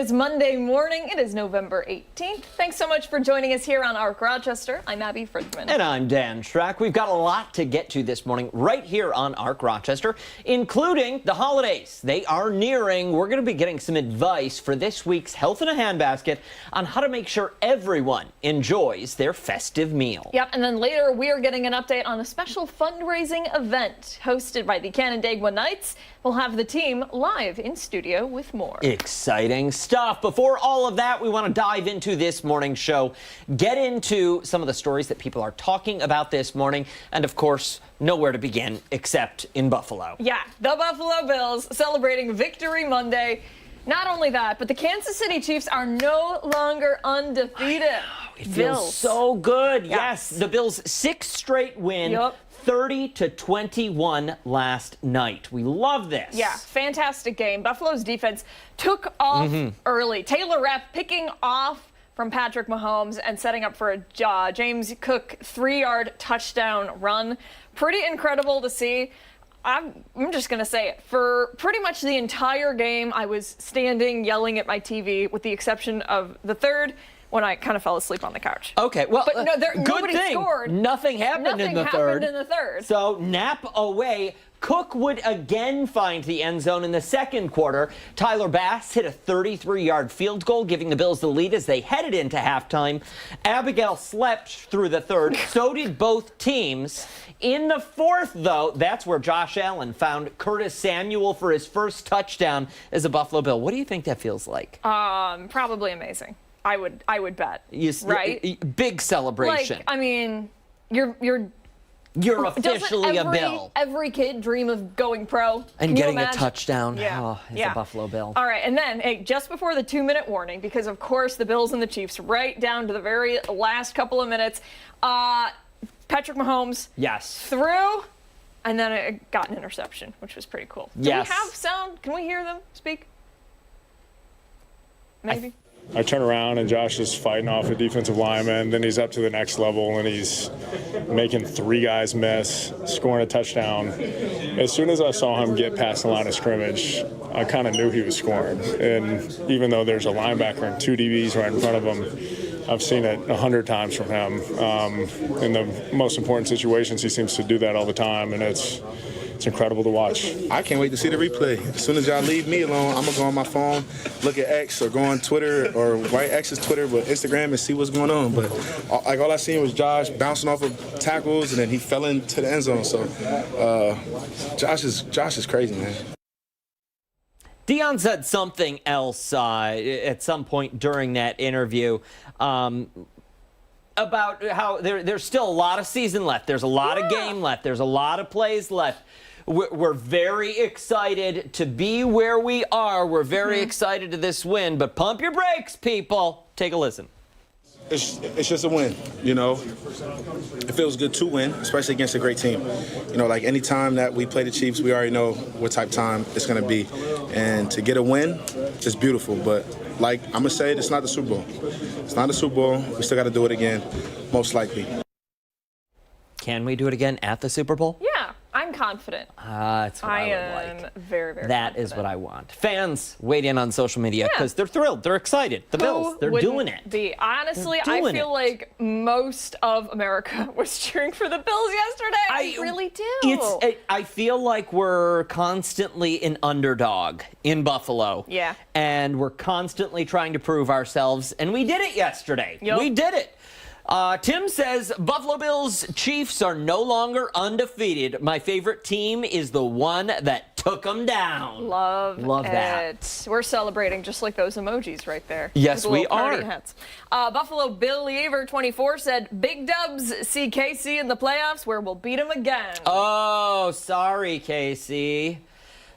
is Monday morning. It is November 18th. Thanks so much for joining us here on ARC Rochester. I'm Abby Friedman. And I'm Dan Schrack. We've got a lot to get to this morning right here on ARC Rochester, including the holidays. They are nearing. We're going to be getting some advice for this week's Health in a Handbasket on how to make sure everyone enjoys their festive meal. Yep, and then later we are getting an update on a special fundraising event hosted by the Canandaigua Knights. We'll have the team live in studio with more. Exciting stuff. Before all of that, we want to dive into this morning's show, get into some of the stories that people are talking about this morning, and of course, nowhere to begin except in Buffalo. Yeah, the Buffalo Bills celebrating Victory Monday. Not only that, but the Kansas City Chiefs are no longer undefeated. It feels so good. Yeah. Yes, the Bills' sixth straight win. Yep. 30-21 last night. We love this. Yeah, fantastic game. Buffalo's defense took off early. Taylor Rapp picking off from Patrick Mahomes and setting up for a James Cook 3-yard touchdown run. Pretty incredible to see. I'm just going to say it. For pretty much the entire game, I was standing yelling at my TV with the exception of the third, when I kind of fell asleep on the couch. Okay, well, but no, nobody thing. scored. Nothing happened in the third. So nap away. Cook would again find the end zone in the second quarter. Tyler Bass hit a 33-yard field goal, giving the Bills the lead as they headed into halftime. Abigail slept through the third. So did both teams. In the fourth, though, that's where Josh Allen found Curtis Samuel for his first touchdown as a Buffalo Bill. What do you think that feels like? Probably amazing. I would bet. Right? Big celebration. Like, I mean, you're officially a Bill. Every kid dream of going pro and getting a touchdown. Yeah. As a Buffalo Bill. All right, and then just before the 2-minute warning, because of course the Bills and the Chiefs, right down to the very last couple of minutes, Patrick Mahomes threw, and then it got an interception, which was pretty cool. Do we have sound? Can we hear them speak? Maybe. I turn around and Josh is fighting off a defensive lineman. Then he's up to the next level and he's making 3 guys miss, scoring a touchdown. As soon as I saw him get past the line of scrimmage, I kind of knew he was scoring. And even though there's a linebacker and 2 DBs right in front of him, I've seen it 100 times from him. In the most important situations, he seems to do that all the time, and it's incredible to watch. I can't wait to see the replay. As soon as y'all leave me alone, I'm going to go on my phone, look at X or go on Twitter or write X's Twitter, but Instagram and see what's going on. But all I seen was Josh bouncing off of tackles, and then he fell into the end zone. So Josh is crazy, man. Deion said something else at some point during that interview about how there's still a lot of season left. There's a lot of game left. There's a lot of plays left. We're very excited to be where we are. We're very excited to this win, but pump your brakes, people. Take a listen. It's just a win, you know. It feels good to win, especially against a great team. You know, like any time that we play the Chiefs, we already know what type of time it's going to be. And to get a win, it's beautiful. But like I'm going to say, it's not the Super Bowl. It's not the Super Bowl. We still got to do it again, most likely. Can we do it again at the Super Bowl? Yeah, I'm confident. That's what I would like. Very, very That confident. is what I want. Fans, weigh in on social media because they're thrilled. They're excited. The Bills, they're doing it. Honestly, I feel like most of America was cheering for the Bills yesterday. I really do. I feel like we're constantly an underdog in Buffalo. Yeah. And we're constantly trying to prove ourselves, and we did it yesterday. Yep. We did it. Tim says, Buffalo Bills Chiefs are no longer undefeated. My favorite team is the one that took them down. Love that. We're celebrating just like those emojis right there. Yes, we are. Hats. Buffalo Believer 24 said, Big Dubs see KC in the playoffs where we'll beat them again. Oh, sorry, KC.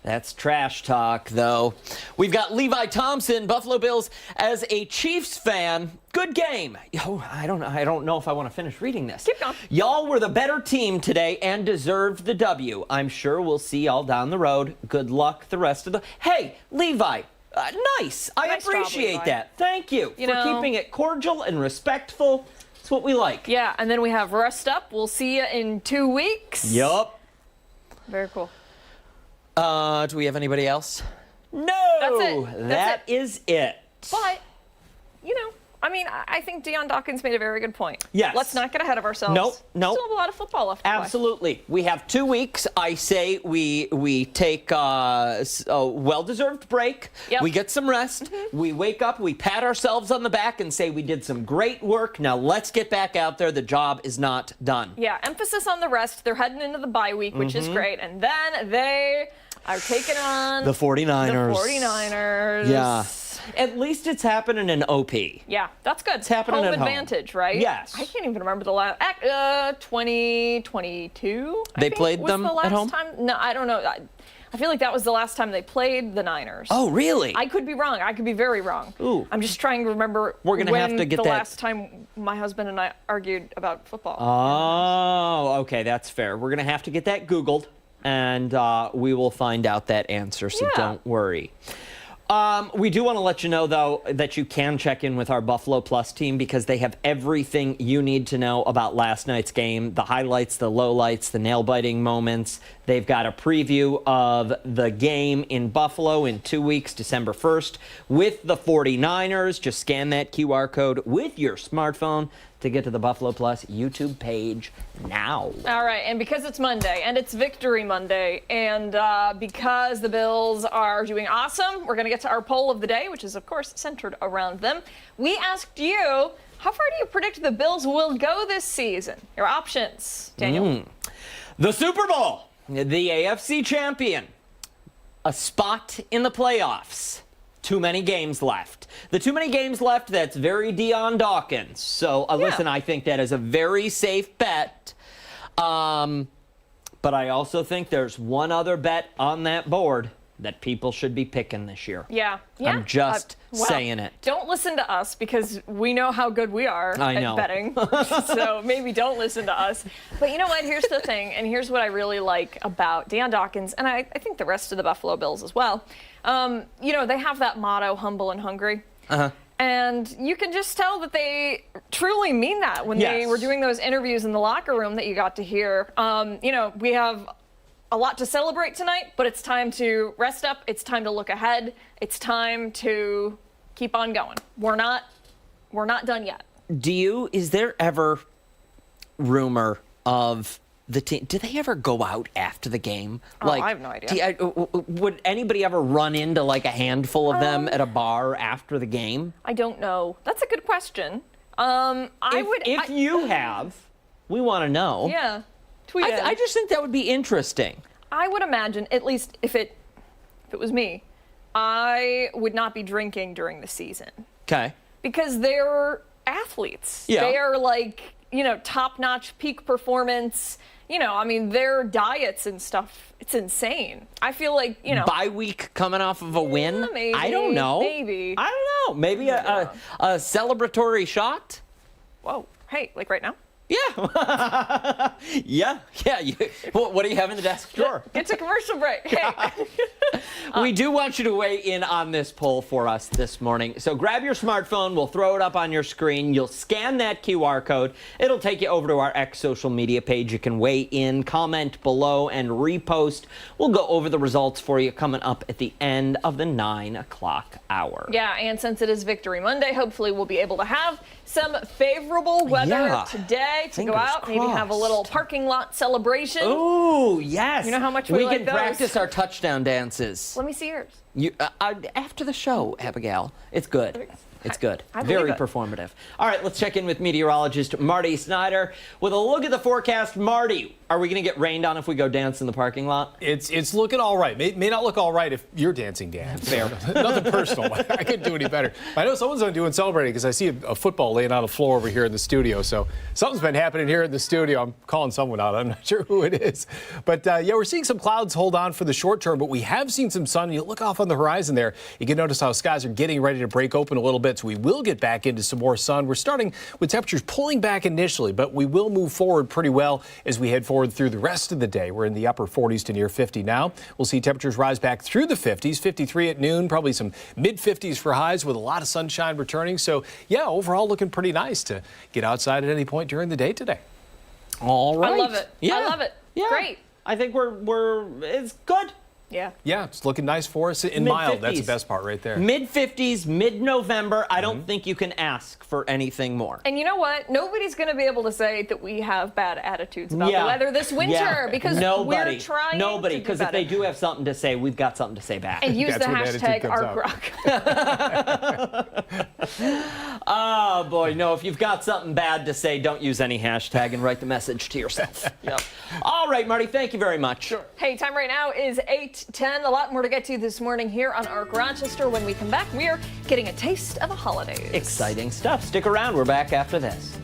That's trash talk, though. We've got Levi Thompson, Buffalo Bills, as a Chiefs fan. Good game. Oh, I don't know if I want to finish reading this. Keep going. Y'all were the better team today and deserved the W. I'm sure we'll see y'all down the road. Good luck the rest of the... Hey, Levi, nice. I appreciate that. Thank you for keeping it cordial and respectful. That's what we like. Yeah, and then we have Rest Up. We'll see you in 2 weeks. Yup. Very cool. Do we have anybody else? No. That's it. That is it. But, I think Deion Dawkins made a very good point. Yes. Let's not get ahead of ourselves. Nope. Still have a lot of football left to play. Absolutely. We have 2 weeks. I say we take a well-deserved break. Yep. We get some rest. We wake up. We pat ourselves on the back and say we did some great work. Now let's get back out there. The job is not done. Yeah, emphasis on the rest. They're heading into the bye week, which is great. And then they are taking on the 49ers. The 49ers. Yeah. At least it's happening in OP. Yeah, that's good. It's happening home at home. advantage, right? Yes. I can't even remember the last 2022. They played them at home? No, I don't know. I feel like that was the last time they played the Niners. Oh, really? I could be wrong. I could be very wrong. Ooh. I'm just trying to remember We're gonna have to get the that. last time my husband and I argued about football. Oh, okay, that's fair. We're going to have to get that Googled, and we will find out that answer, so don't worry. We do want to let you know, though, that you can check in with our Buffalo Plus team because they have everything you need to know about last night's game, the highlights, the lowlights, the nail-biting moments. They've got a preview of the game in Buffalo in 2 weeks, December 1st, with the 49ers. Just scan that QR code with your smartphone to get to the Buffalo Plus YouTube page now. All right, and because it's Monday, and it's Victory Monday, and because the Bills are doing awesome, we're going to get to our poll of the day, which is, of course, centered around them. We asked you, how far do you predict the Bills will go this season? Your options, Daniel. The Super Bowl, the AFC champion, a spot in the playoffs. Too many games left. The too many games left, that's very Deion Dawkins. So, listen, I think that is a very safe bet. But I also think there's one other bet on that board that people should be picking this year. Yeah. I'm just saying it. Don't listen to us because we know how good we are at betting. So maybe don't listen to us. But you know what? Here's the thing, and here's what I really like about Deion Dawkins, and I think the rest of the Buffalo Bills as well. They have that motto, humble and hungry. And you can just tell that they truly mean that when they were doing those interviews in the locker room that you got to hear. We have a lot to celebrate tonight, but it's time to rest up. It's time to look ahead. It's time to keep on going. We're not done yet. Is there ever rumor of the team? Do they ever go out after the game? I have no idea. Would anybody ever run into like a handful of them at a bar after the game? I don't know. That's a good question. If you have, we want to know. Yeah. Tweet it. I just think that would be interesting. I would imagine, at least if it was me, I would not be drinking during the season. Okay. Because they're athletes. Yeah. They are top-notch peak performance. Their diets and stuff, it's insane. I feel like, Bye week coming off of a win? Maybe. I don't know. Maybe. I don't know. Maybe a celebratory shot? Whoa. Hey, like right now? Yeah. yeah. What do you have in the desk drawer? Get to commercial break. Hey. We do want you to weigh in on this poll for us this morning. So grab your smartphone. We'll throw it up on your screen. You'll scan that QR code. It'll take you over to our X social media page. You can weigh in, comment below, and repost. We'll go over the results for you coming up at the end of the 9 o'clock hour. Yeah, and since it is Victory Monday, hopefully we'll be able to have some favorable weather today to go out, maybe have a little parking lot celebration. Ooh, yes. You know how much we like can those. Practice our touchdown dances. Let me see yours. After the show, Abigail. It's good. It's good. Very performative. All right, let's check in with meteorologist Marty Snyder with a look at the forecast. Marty, are we going to get rained on if we go dance in the parking lot? It's looking all right. May not look all right if you're dancing, Dan. Fair. Nothing personal. I couldn't do any better. I know someone's doing celebrating because I see a football laying on the floor over here in the studio. So something's been happening here in the studio. I'm calling someone out. I'm not sure who it is. But, we're seeing some clouds hold on for the short term, but we have seen some sun. You look off on the horizon there, you can notice how skies are getting ready to break open a little bit. So we will get back into some more sun. We're starting with temperatures pulling back initially, but we will move forward pretty well as we head forward through the rest of the day. We're in the upper 40s to near 50 now. We'll see temperatures rise back through the 50s, 53 at noon, probably some mid 50s for highs with a lot of sunshine returning. So, overall looking pretty nice to get outside at any point during the day today. All right. I love it. Yeah. I love it. Yeah. Great. I think it's good. Yeah. Yeah, it's looking nice for us. In mild, that's the best part right there. Mid-50s, mid-November. I don't think you can ask for anything more. And you know what? Nobody's going to be able to say that we have bad attitudes about the weather this winter because we're trying Nobody, because if they do have something to say, we've got something to say back. And use the hashtag #ArtGrok. Oh, boy, no. If you've got something bad to say, don't use any hashtag and write the message to yourself. Yep. All right, Marty, thank you very much. Sure. Hey, time right now is 8:10. A lot more to get to this morning here on Arc Rochester. When we come back, we're getting a taste of the holidays. Exciting stuff. Stick around. We're back after this.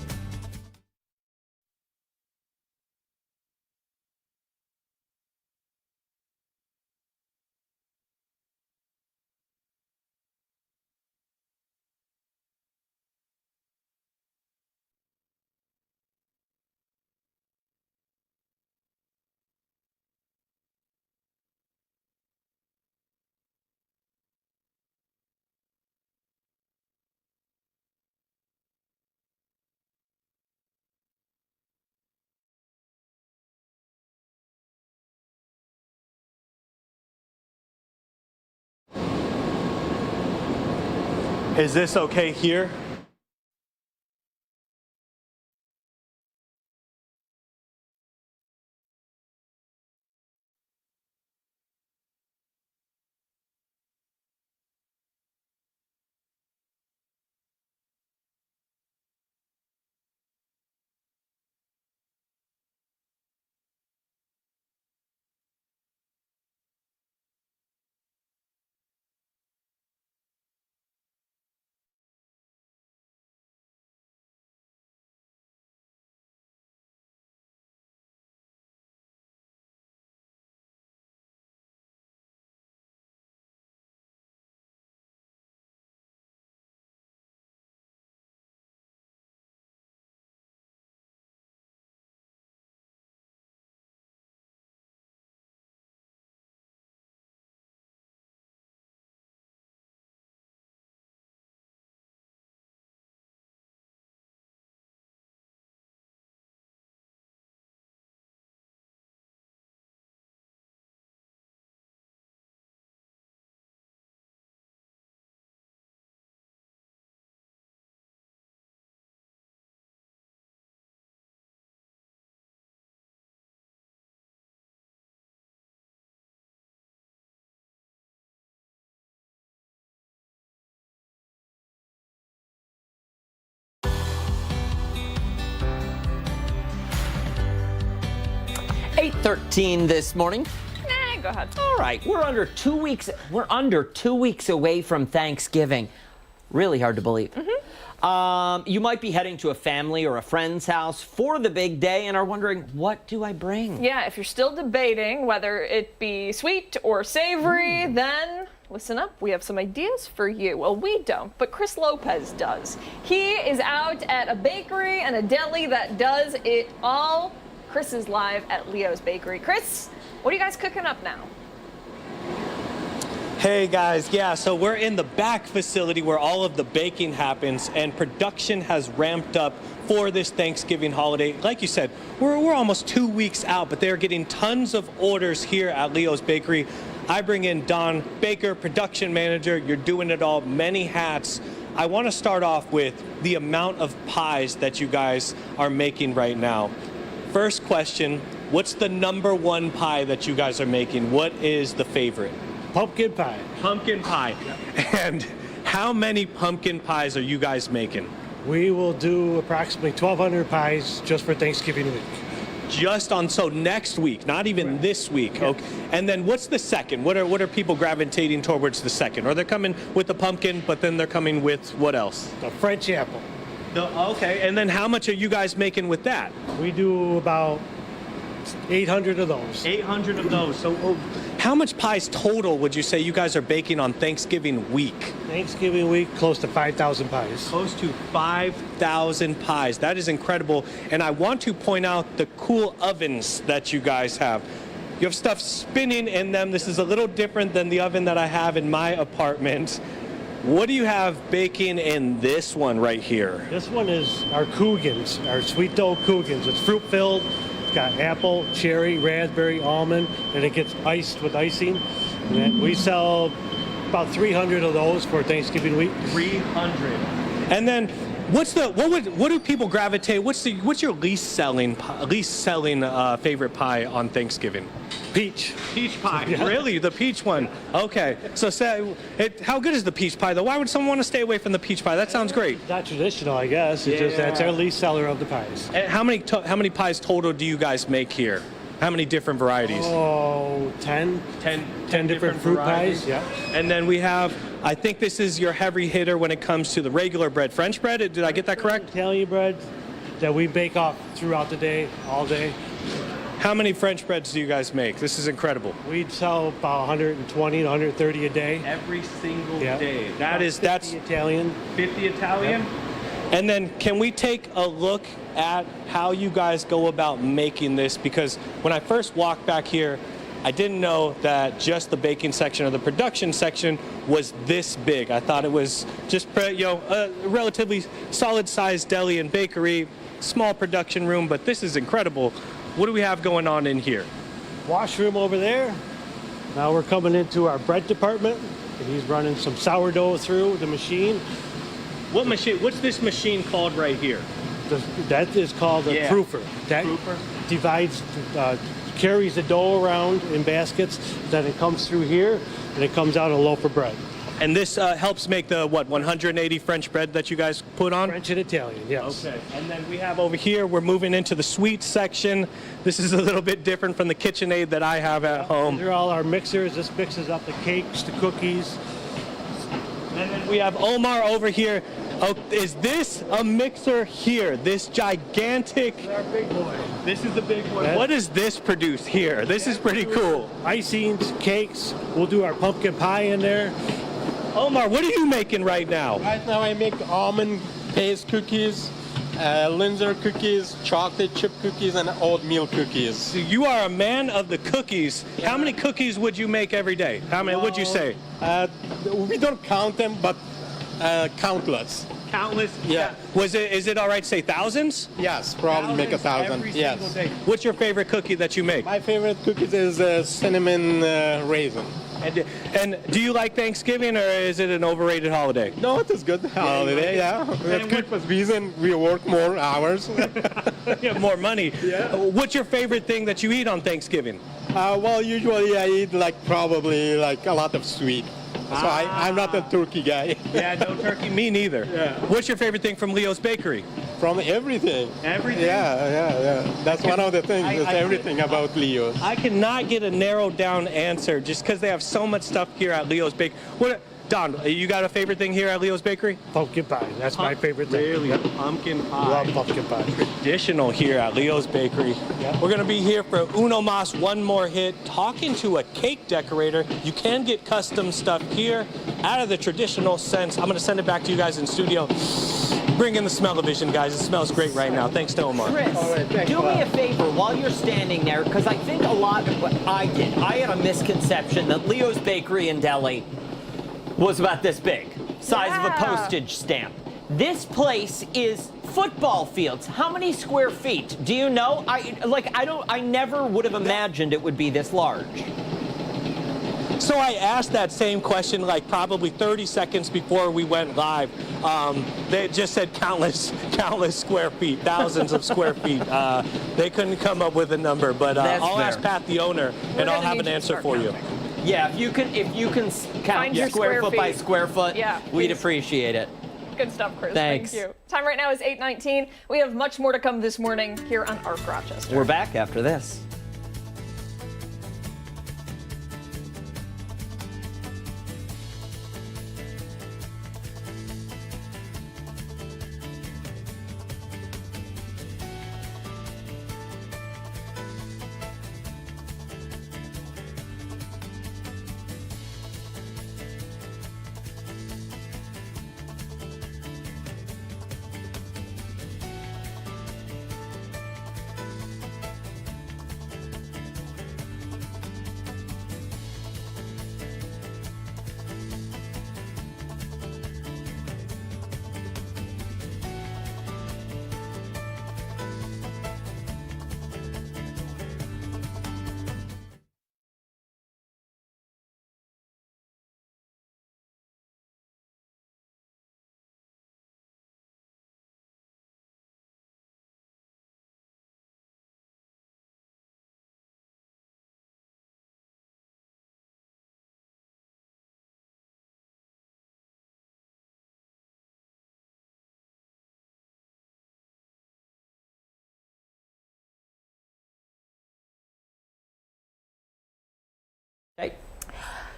Is this okay here? .13 this morning. Go ahead. All right, we're under 2 weeks. We're under 2 weeks away from Thanksgiving. Really hard to believe. You might be heading to a family or a friend's house for the big day and are wondering, what do I bring? Yeah, if you're still debating whether it be sweet or savory, then listen up. We have some ideas for you. Well, we don't, but Chris Lopez does. He is out at a bakery and a deli that does it all. Chris is live at Leo's Bakery. Chris, what are you guys cooking up now? Hey guys, yeah, so we're in the back facility where all of the baking happens, and production has ramped up for this Thanksgiving holiday. Like you said, we're almost 2 weeks out, but they're getting tons of orders here at Leo's Bakery. I bring in Don Baker, production manager. You're doing it all, many hats. I want to start off with the amount of pies that you guys are making right now. First question, what's the #1 pie that you guys are making? What is the favorite? Pumpkin pie. Pumpkin pie. Yep. And how many pumpkin pies are you guys making? We will do approximately 1,200 pies just for Thanksgiving week. So next week, not even this week. Yeah. Okay. And then what's the second? What are people gravitating towards the second? Or they're coming with the pumpkin, but then they're coming with what else? The French apple. Okay, and then how much are you guys making with that? We do about 800 of those. 800 of those. So how much pies total would you say you guys are baking on Thanksgiving week? Thanksgiving week, close to 5,000 pies. Close to 5,000 pies. That is incredible. And I want to point out the cool ovens that you guys have. You have stuff spinning in them. This is a little different than the oven that I have in my apartment. What do you have baking in this one right here? This one is our Cougans, our sweet dough Cougans. It's fruit filled. got apple, cherry, raspberry, almond, and it gets iced with icing. And we sell about 300 of those for Thanksgiving week. 300. And then what do people gravitate? What's your least selling favorite pie on Thanksgiving? Peach. Peach pie. Yeah. Really? The peach one. Okay. So how good is the peach pie though? Why would someone want to stay away from the peach pie? That sounds great. Not traditional, I guess. It's just that's our least seller of the pies. And how many pies total do you guys make here? How many different varieties? Oh, 10 different fruit pies. Yeah. And then we have, I think this is your heavy hitter when it comes to the regular bread. French bread, did I get that correct? Italian bread that we bake off throughout the day, all day. How many French breads do you guys make? This is incredible. We'd sell about 120 to 130 a day. Every single Yeah. day. That's 50 Italian. 50 Italian? Yep. And then can we take a look at how you guys go about making this? Because when I first walked back here, I didn't know that just the baking section or the production section was this big. I thought it was just a relatively solid-sized deli and bakery, small production room, but this is incredible. What do we have going on in here? Washroom over there. Now we're coming into our bread department, and he's running some sourdough through the machine. What machine? What's this machine called right here? That is called a proofer. That divides, carries the dough around in baskets. Then it comes through here, and it comes out a loaf of bread. And this helps make the 180 French bread that you guys put on? French and Italian, yes. Okay. And then we have over here, we're moving into the sweet section. This is a little bit different from the KitchenAid that I have at home. These are all our mixers. This mixes up the cakes, the cookies. And then we have Omar over here. Oh, is this a mixer here? This gigantic. Our big boy. This is the big one. What does this produce here? This is pretty cool. Icings, cakes. We'll do our pumpkin pie in there. Omar, what are you making right now? Right now I make almond paste cookies, Linzer cookies, chocolate chip cookies, and oatmeal cookies. So you are a man of the cookies. Yeah. How many cookies would you make every day? How many would you say? We don't count them, but countless. Countless? Yeah. Is it all right to say thousands? Yes, probably make 1,000. Every yes. single day. What's your favorite cookie that you make? My favorite cookies is cinnamon raisin. And do you like Thanksgiving, or is it an overrated holiday? No, it is good holiday, yeah. That's Christmas reason we work more hours. You have more money. Yeah. What's your favorite thing that you eat on Thanksgiving? Well, usually I eat probably a lot of sweet. So I'm not a turkey guy. Yeah, no turkey. Me neither. Yeah. What's your favorite thing from Leo's Bakery? From everything. Everything? Yeah. That's one of the things. It's everything about Leo's. I cannot get a narrowed down answer just because they have so much stuff here at Leo's Bakery. Don, you got a favorite thing here at Leo's Bakery? Pumpkin pie. That's my favorite thing. Really? Yep. Pumpkin pie. Love pumpkin pie. Traditional here at Leo's Bakery. Yep. We're going to be here for Uno Mas One More Hit, talking to a cake decorator. You can get custom stuff here out of the traditional sense. I'm going to send it back to you guys in studio. Bring in the smell-o-vision, guys. It smells great right now. Thanks to Omar. Chris, do me a favor while you're standing there, because I think a lot of what I did, I had a misconception that Leo's Bakery in Deli was about this big, size of a postage stamp. This place is football fields. How many square feet? Do you know? I never would have imagined it would be this large. So I asked that same question probably 30 seconds before we went live. They just said countless square feet, thousands of square feet. They couldn't come up with a number, but I'll ask Pat, the owner, and I'll have an answer for you. Yeah, if you can count square foot by square foot, we'd appreciate it. Good stuff, Chris. Thanks. Thank you. Time right now is 8:19. We have much more to come this morning here on ARC Rochester. We're back after this.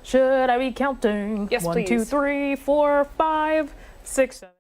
Should I be counting? Yes, 1, 2, please. 3, 4, 5, 6, 7.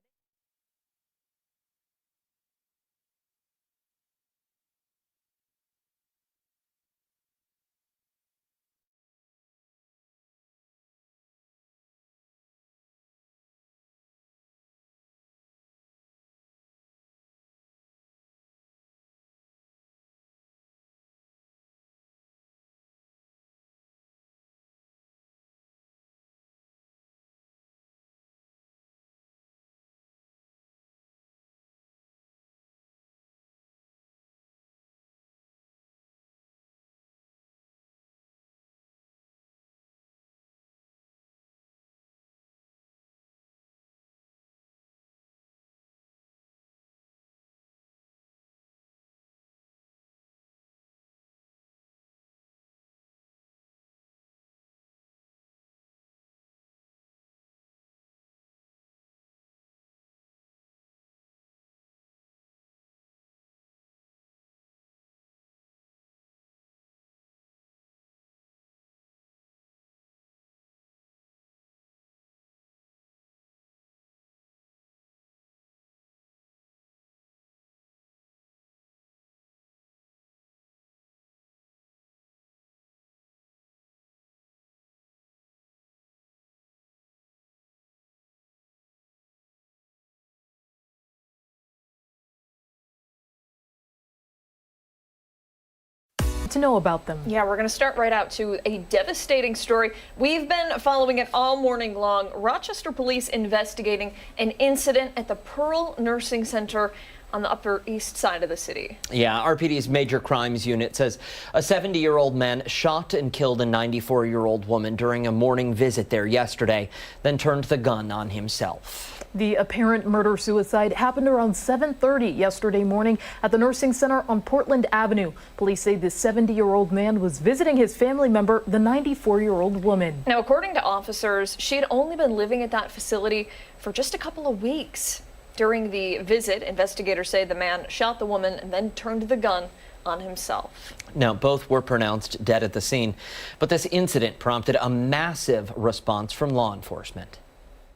To know about them. Yeah, we're going to start right out to a devastating story. We've been following it all morning long. Rochester police investigating an incident at the Pearl Nursing Center on the Upper East Side of the city. Yeah, RPD's Major Crimes Unit says a 70-year-old man shot and killed a 94-year-old woman during a morning visit there yesterday, then turned the gun on himself. The apparent murder-suicide happened around 7:30 yesterday morning at the nursing center on Portland Avenue. Police say the 70-year-old man was visiting his family member, the 94-year-old woman. Now, according to officers, she had only been living at that facility for just a couple of weeks. During the visit, investigators say the man shot the woman and then turned the gun on himself. Now, both were pronounced dead at the scene, but this incident prompted a massive response from law enforcement.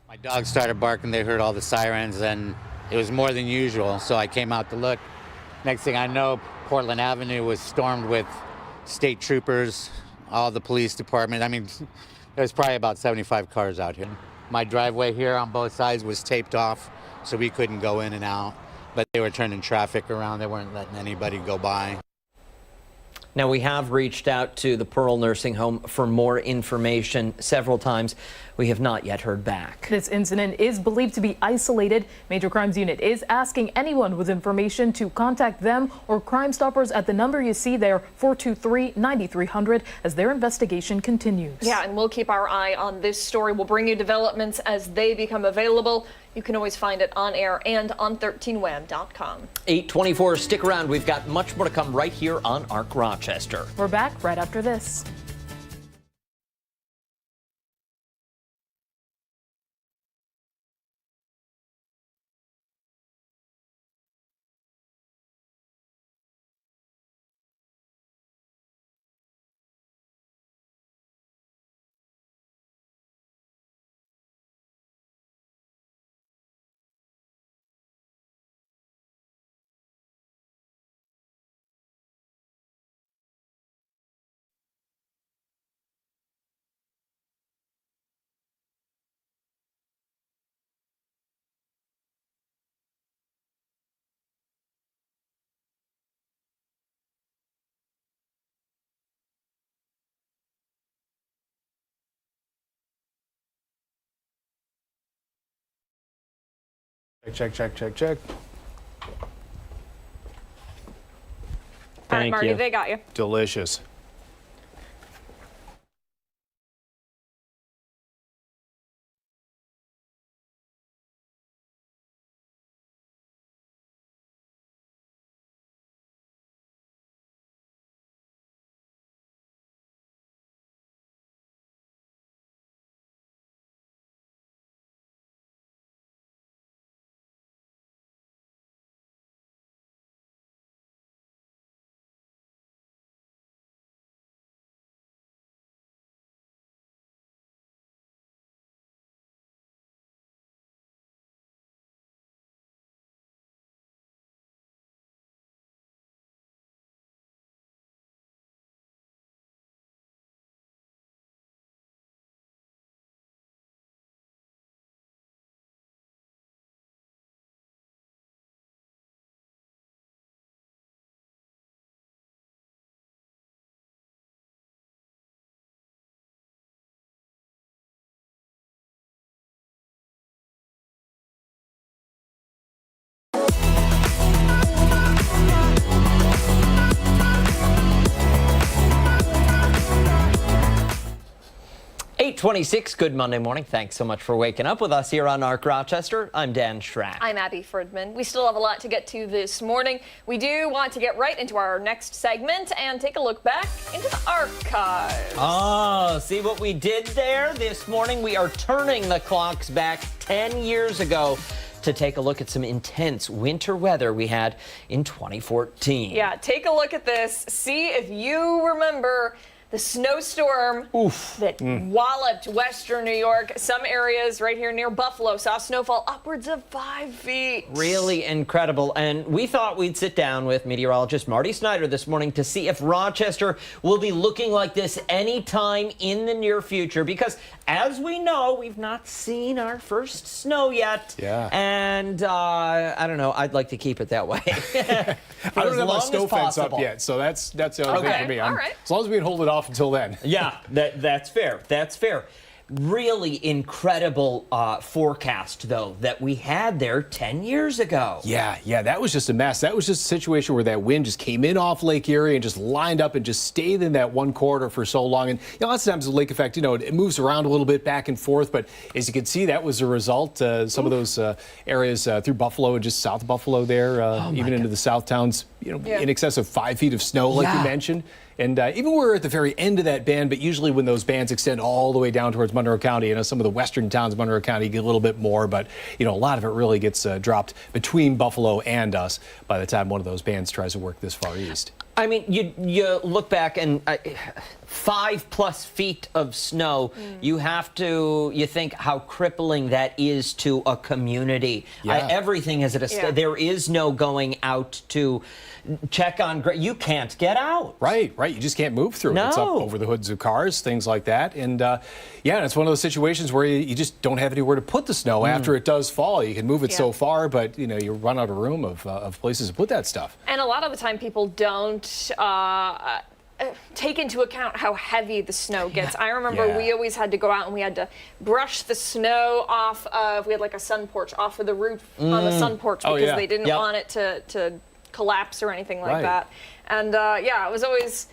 My dogs started barking, they heard all the sirens, and it was more than usual, so I came out to look. Next thing I know, Portland Avenue was stormed with state troopers, all the police department. I mean, there was probably about 75 cars out here. My driveway here on both sides was taped off, so we couldn't go in and out, but they were turning traffic around. They weren't letting anybody go by. Now, we have reached out to the Pearl Nursing Home for more information several times. We have not yet heard back. This incident is believed to be isolated. Major Crimes Unit is asking anyone with information to contact them or Crime Stoppers at the number you see there, 423-9300, as their investigation continues. Yeah, and we'll keep our eye on this story. We'll bring you developments as they become available. You can always find it on air and on 13web.com. 8:24, stick around. We've got much more to come right here on ARC Rochester. We're back right after this. Check. All right, Marty, they got you. Delicious. 8:26, good Monday morning. Thanks so much for waking up with us here on ARC Rochester. I'm Dan Schrack. I'm Abby Fridman. We still have a lot to get to this morning. We do want to get right into our next segment and take a look back into the archives. Oh, see what we did there this morning? We are turning the clocks back 10 years ago to take a look at some intense winter weather we had in 2014. Yeah, take a look at this. See if you remember the snowstorm that walloped western New York. Some areas right here near Buffalo saw snowfall upwards of 5 feet. Really incredible. And we thought we'd sit down with meteorologist Marty Snyder this morning to see if Rochester will be looking like this anytime in the near future. Because as we know, we've not seen our first snow yet. Yeah. And I don't know, I'd like to keep it that way. I don't have my snow fence up yet, so that's the other thing for me. All right. As long as we can hold it off until then. Yeah, that's fair. That's fair. Really incredible forecast, though, that we had there 10 years ago. Yeah, that was just a mess. That was just a situation where that wind just came in off Lake Erie and just lined up and just stayed in that one corridor for so long. And lots of times the lake effect, it moves around a little bit back and forth. But as you can see, that was a result. Some of those areas through Buffalo and just south of Buffalo there, even into the south towns, in excess of 5 feet of snow, like you mentioned. And even we're at the very end of that band, but usually when those bands extend all the way down towards Monroe County, some of the western towns of Monroe County get a little bit more, but a lot of it really gets dropped between Buffalo and us by the time one of those bands tries to work this far east. I mean, you look back and 5+ feet of snow, you think how crippling that is to a community. Yeah. Everything is at a there is no going out to check on, you can't get out. Right. You just can't move through it. It's up over the hoods of cars, things like that. And it's one of those situations where you just don't have anywhere to put the snow after it does fall. You can move it so far, but you run out of room of places to put that stuff. And a lot of the time people don't take into account how heavy the snow gets. I remember we always had to go out and we had to brush the snow off of, we had like a sun porch off of the roof on the sun porch because they didn't want it to collapse or anything like that. And it was always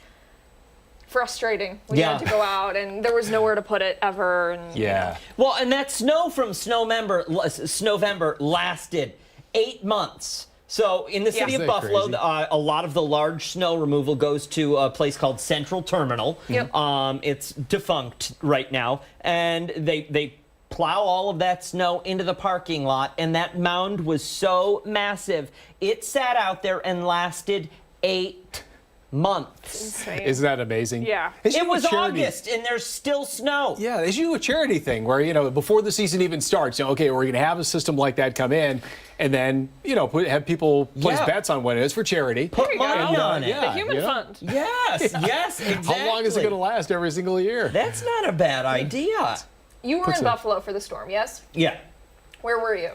frustrating when you had to go out and there was nowhere to put it ever. And, Well, and that snow from Snowvember lasted 8 months. So in the city of Buffalo, a lot of the large snow removal goes to a place called Central Terminal. It's defunct right now, and they plow all of that snow into the parking lot, and that mound was so massive, it sat out there and lasted 8 months. Insane. Isn't that amazing? Yeah. It was August, and there's still snow. Yeah, they should do a charity thing where, before the season even starts, okay, we're going to have a system like that come in, and then, have people place bets on when it is for charity. Put money on it. The human fund. Yes, exactly. How long is it going to last every single year? That's not a bad idea. You were in Buffalo for the storm, yes? Yeah. Where were you?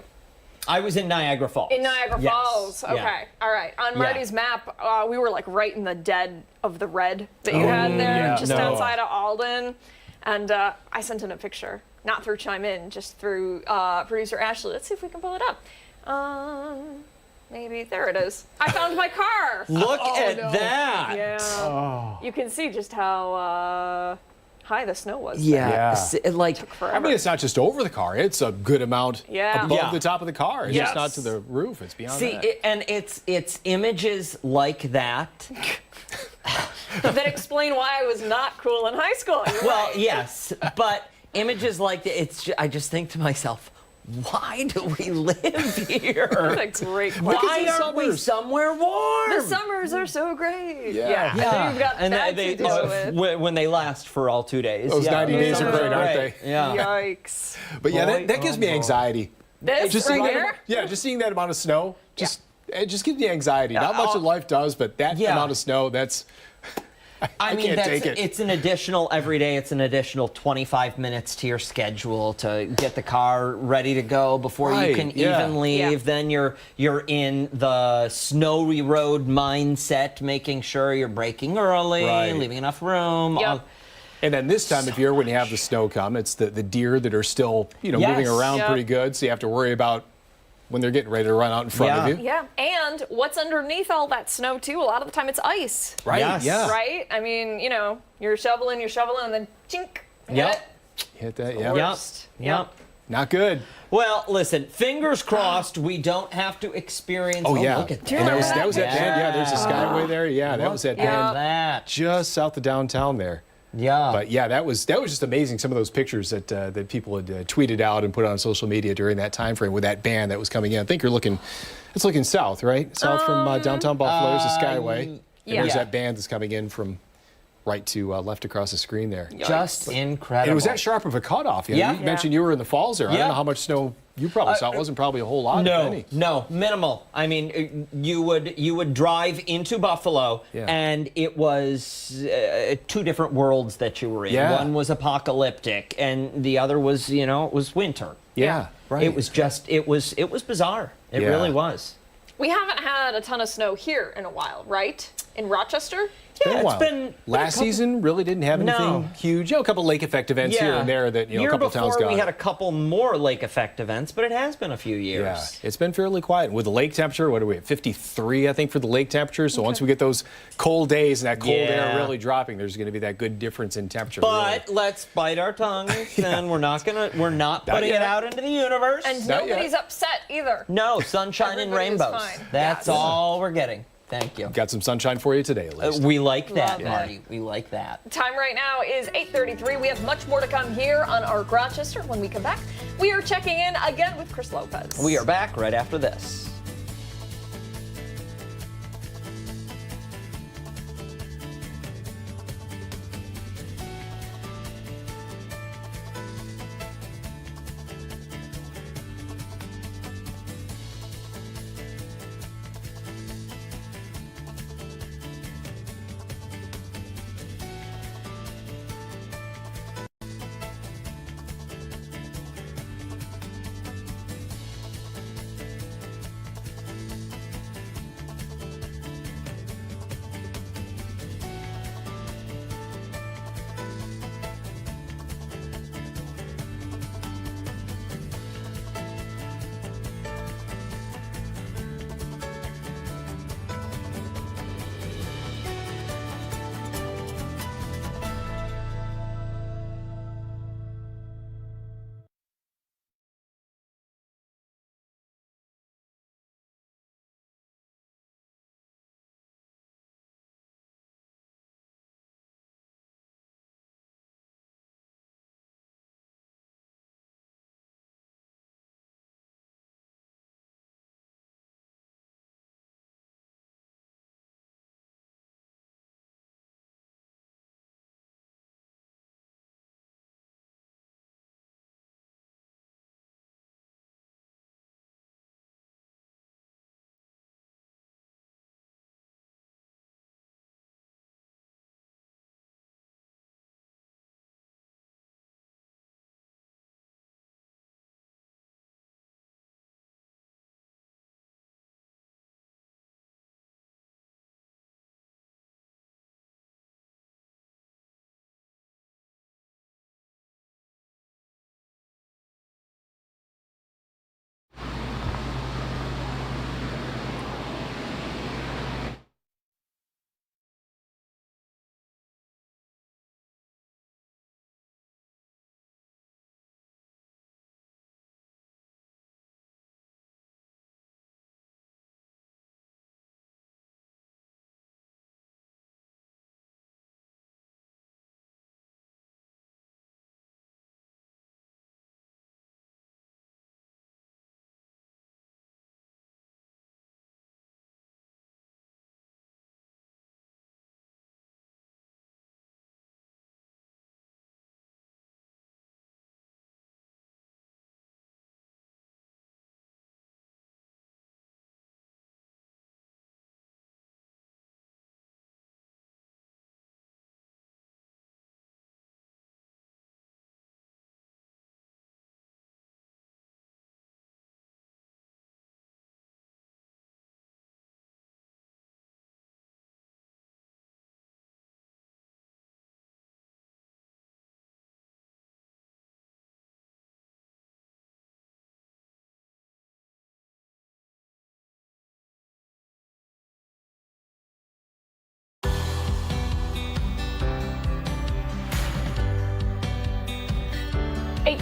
I was in Niagara Falls. In Niagara Falls. Okay. Yeah. All right. On Marty's map, we were like right in the dead of the red that you had there, just outside of Alden. And I sent in a picture, not through Chime In, just through producer Ashley. Let's see if we can pull it up. Maybe. There it is. I found my car. Look at that. Yeah. You can see just how high the snow was. Like, took forever. I mean, it's not just over the car; it's a good amount above the top of the car. It's just not to the roof; it's beyond that. And it's images like that that explain why I was not cool in high school. Yes, but images like that. I just think to myself, why do we live here? That's a great question. Why aren't we somewhere warm? The summers are so great. Yeah. I know you've got that to deal with. When they last for all 2 days. Those 90 days are great, aren't they? Yeah. Yikes. But that gives me anxiety. Just seeing that amount of snow, it just gives me anxiety. Not much of life does, but that amount of snow, that's... I mean, can't take it. It's an additional, every day, it's an additional 25 minutes to your schedule to get the car ready to go before you can even leave. Yeah. Then you're in the snowy road mindset, making sure you're braking early, leaving enough room. Yep. And then this time of year, when you have the snow come, it's the deer that are still, moving around pretty good. So you have to worry about when they're getting ready to run out in front of you. Yeah, and what's underneath all that snow, too, a lot of the time it's ice. Right, yes. yeah. Right? I mean, you're shoveling, and then chink, Yep. Hit that, yeah. Worst. Yep. Not good. Well, listen, fingers crossed we don't have to experience. Oh, yeah. Look at And that was that band. band. Yeah, there's a Skyway there. Yeah, that was that band That. just south of downtown there. Yeah. But yeah, that was just amazing. Some of those pictures that people had tweeted out and put on social media during that time frame with that band that was coming in. I think it's looking south, right? South from downtown Buffalo. There's the Skyway. And there's that band that's coming in from right to left across the screen there. Just incredible. And it was that sharp of a cutoff. You mentioned you were in the falls there. I don't know how much snow you probably saw. It wasn't probably a whole lot. No, minimal. I mean, you would drive into Buffalo, and it was two different worlds that you were in. Yeah. One was apocalyptic, and the other was, it was winter. Yeah, right. It was bizarre. It really was. We haven't had a ton of snow here in a while, right? In Rochester? It's been last season really didn't have anything huge. A couple lake effect events here and there that a couple towns got. Year before we had a couple more lake effect events, but it has been a few years. Yeah, it's been fairly quiet. With the lake temperature, what are we at? 53, I think, for the lake temperature. So once we get those cold days and that cold air really dropping, there's going to be that good difference in temperature. But let's bite our tongues, and we're not putting it out into the universe. And nobody's upset either. No, sunshine and rainbows. Fine. That's all we're getting. Thank you. Got some sunshine for you today, at least. We like that, Marty. We like that. Time right now is 8:33. We have much more to come here on Arc Rochester. When we come back, we are checking in again with Chris Lopez. We are back right after this.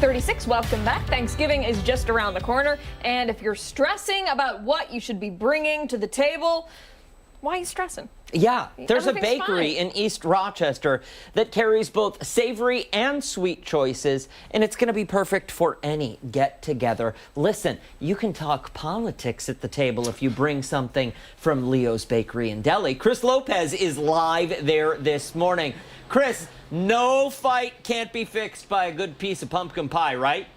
8:36, welcome back. Thanksgiving is just around the corner, and if you're stressing about what you should be bringing to the table, why are you stressing? Yeah, there's a Everything's bakery fine. in East Rochester that carries both savory and sweet choices, and it's going to be perfect for any get-together. Listen, you can talk politics at the table if you bring something from Leo's Bakery in Deli. Chris Lopez is live there this morning. Chris, no fight can't be fixed by a good piece of pumpkin pie, right?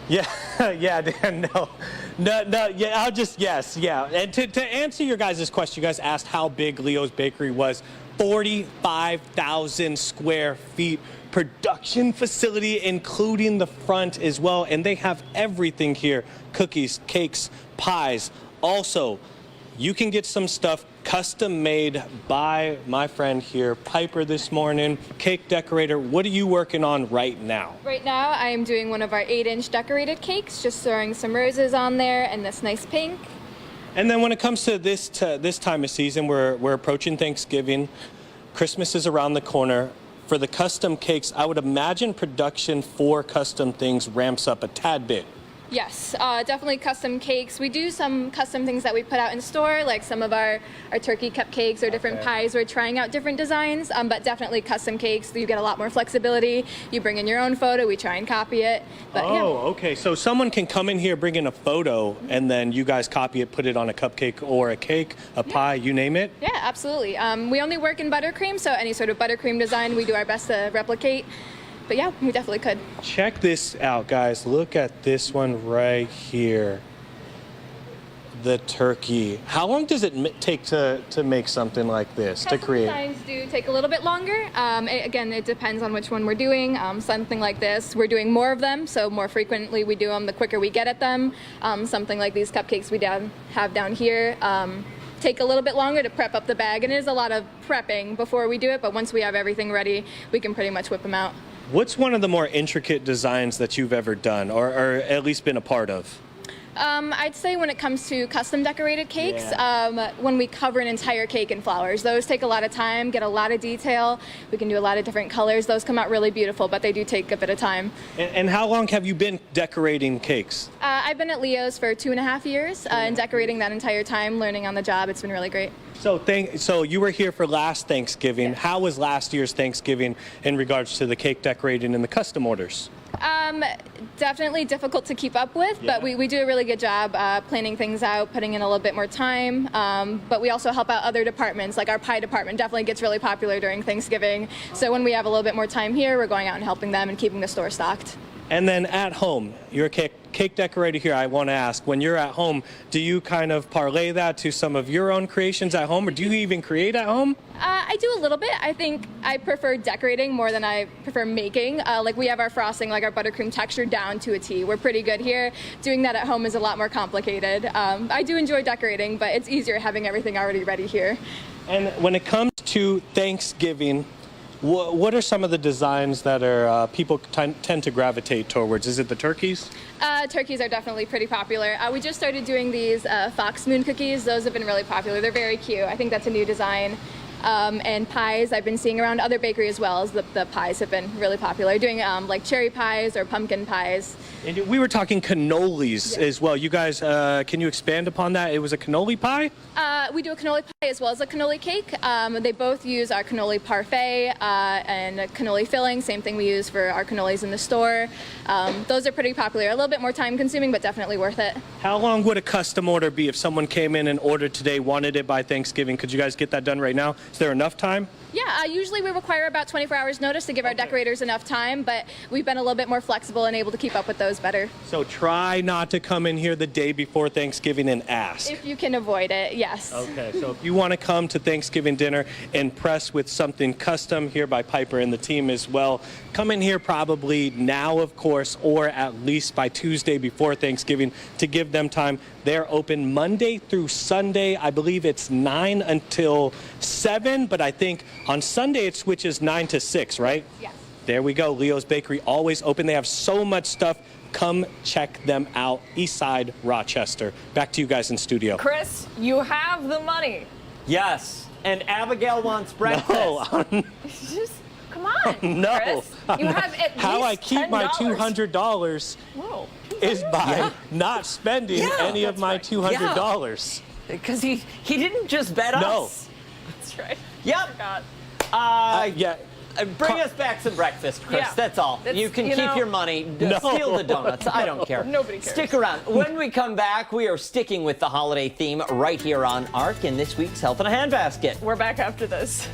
Yeah, yeah, Dan, no, yeah, yes, yeah. And to answer your guys' question, you guys asked how big Leo's Bakery was. 45,000 square feet production facility, including the front as well. And they have everything here: cookies, cakes, pies. Also, you can get some stuff custom made by my friend here, Piper, this morning. Cake decorator, what are you working on right now? Right now, I am doing one of our 8-inch decorated cakes, just throwing some roses on there and this nice pink. And then when it comes to this time of season, we're approaching Thanksgiving. Christmas is around the corner. For the custom cakes, I would imagine production for custom things ramps up a tad bit. Yes, definitely custom cakes. We do some custom things that we put out in store, like some of our turkey cupcakes or different pies. We're trying out different designs, but definitely custom cakes. You get a lot more flexibility. You bring in your own photo. We try and copy it. But, Okay. So someone can come in here, bring in a photo, and then you guys copy it, put it on a cupcake or a cake, a pie, you name it? Yeah, absolutely. We only work in buttercream, so any sort of buttercream design, we do our best to replicate. But yeah, we definitely could. Check this out, guys. Look at this one right here. The turkey. How long does it take to make something like this, to create? Designs do take a little bit longer. Again, it depends on which one we're doing. Something like this, we're doing more of them, so more frequently we do them, the quicker we get at them. Something like these cupcakes we have down here take a little bit longer to prep up the bag, and it is a lot of prepping before we do it, but once we have everything ready, we can pretty much whip them out. What's one of the more intricate designs that you've ever done, or at least been a part of? I'd say when it comes to custom decorated cakes, when we cover an entire cake in flowers, those take a lot of time, get a lot of detail. We can do a lot of different colors. Those come out really beautiful, but they do take a bit of time. And how long have you been decorating cakes? I've been at Leo's for 2.5 years, and decorating that entire time, learning on the job. It's been really great. So you were here for last Thanksgiving. Yes. How was last year's Thanksgiving in regards to the cake decorating and the custom orders? Definitely difficult to keep up with, but we do a really good job planning things out, putting in a little bit more time. But we also help out other departments, like our pie department definitely gets really popular during Thanksgiving. So when we have a little bit more time here, we're going out and helping them and keeping the store stocked. And then at home, you're a cake decorator here. I want to ask, when you're at home, do you kind of parlay that to some of your own creations at home, or do you even create at home? I do a little bit. I think I prefer decorating more than I prefer making. Like we have our frosting, like our buttercream texture down to a T. We're pretty good here. Doing that at home is a lot more complicated. I do enjoy decorating, but it's easier having everything already ready here. And when it comes to Thanksgiving, what are some of the designs that are people tend to gravitate towards? Is it the turkeys? Turkeys are definitely pretty popular. We just started doing these fox moon cookies. Those have been really popular. They're very cute. I think that's a new design. And pies I've been seeing around other bakery as well, as the pies have been really popular. Doing like cherry pies or pumpkin pies. And we were talking cannolis as well. You guys, can you expand upon that? It was a cannoli pie? We do a cannoli pie as well as a cannoli cake. They both use our cannoli parfait and a cannoli filling. Same thing we use for our cannolis in the store. Those are pretty popular. A little bit more time consuming, but definitely worth it. How long would a custom order be if someone came in and ordered today, wanted it by Thanksgiving? Could you guys get that done right now? Is there enough time? Yeah, usually we require about 24 hours notice to give our decorators enough time, but we've been a little bit more flexible and able to keep up with those better. So try not to come in here the day before Thanksgiving and ask. If you can avoid it, yes. Okay, so if you want to come to Thanksgiving dinner, impress with something custom here by Piper and the team as well, come in here probably now, of course, or at least by Tuesday before Thanksgiving to give them time. They're open Monday through Sunday. I believe it's 9 until 7, but I think on Sunday it switches 9 to 6, right? Yes. There we go. Leo's Bakery, always open. They have so much stuff. Come check them out. Eastside, Rochester. Back to you guys in studio. Chris, you have the money. Yes, and Abigail wants breakfast. No. come on, No. Chris. You have at How I least keep my $10. $200 Whoa. is by not spending any of my $200. Because he didn't just bet us. That's right. Yep. I forgot. Yeah. Bring us back some breakfast, Chris. Yeah. That's all. You can keep your money. Steal the donuts. I don't care. Nobody cares. Stick around. When we come back, we are sticking with the holiday theme right here on ARC in this week's Health in a Handbasket. We're back after this.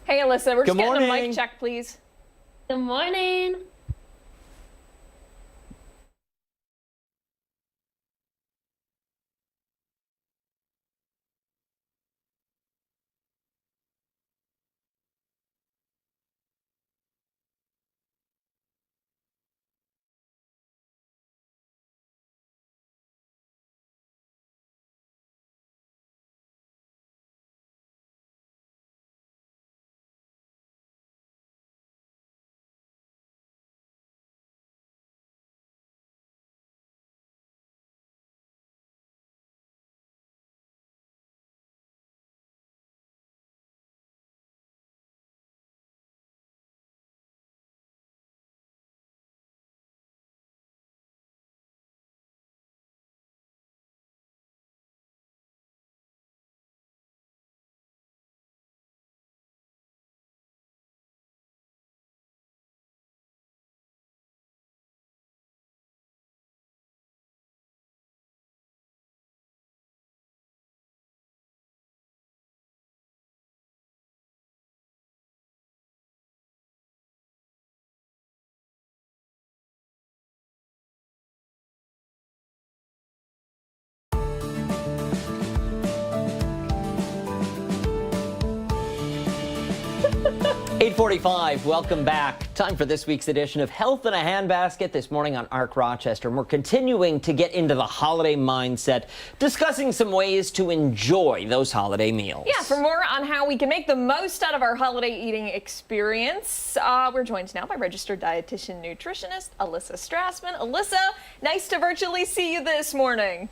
Hey, Alyssa, we're just getting a mic check, please. Good morning. .845, welcome back. Time for this week's edition of Health in a Handbasket this morning on ARC Rochester. And we're continuing to get into the holiday mindset, discussing some ways to enjoy those holiday meals. Yeah, for more on how we can make the most out of our holiday eating experience, we're joined now by registered dietitian nutritionist Alyssa Strassman. Alyssa, nice to virtually see you this morning.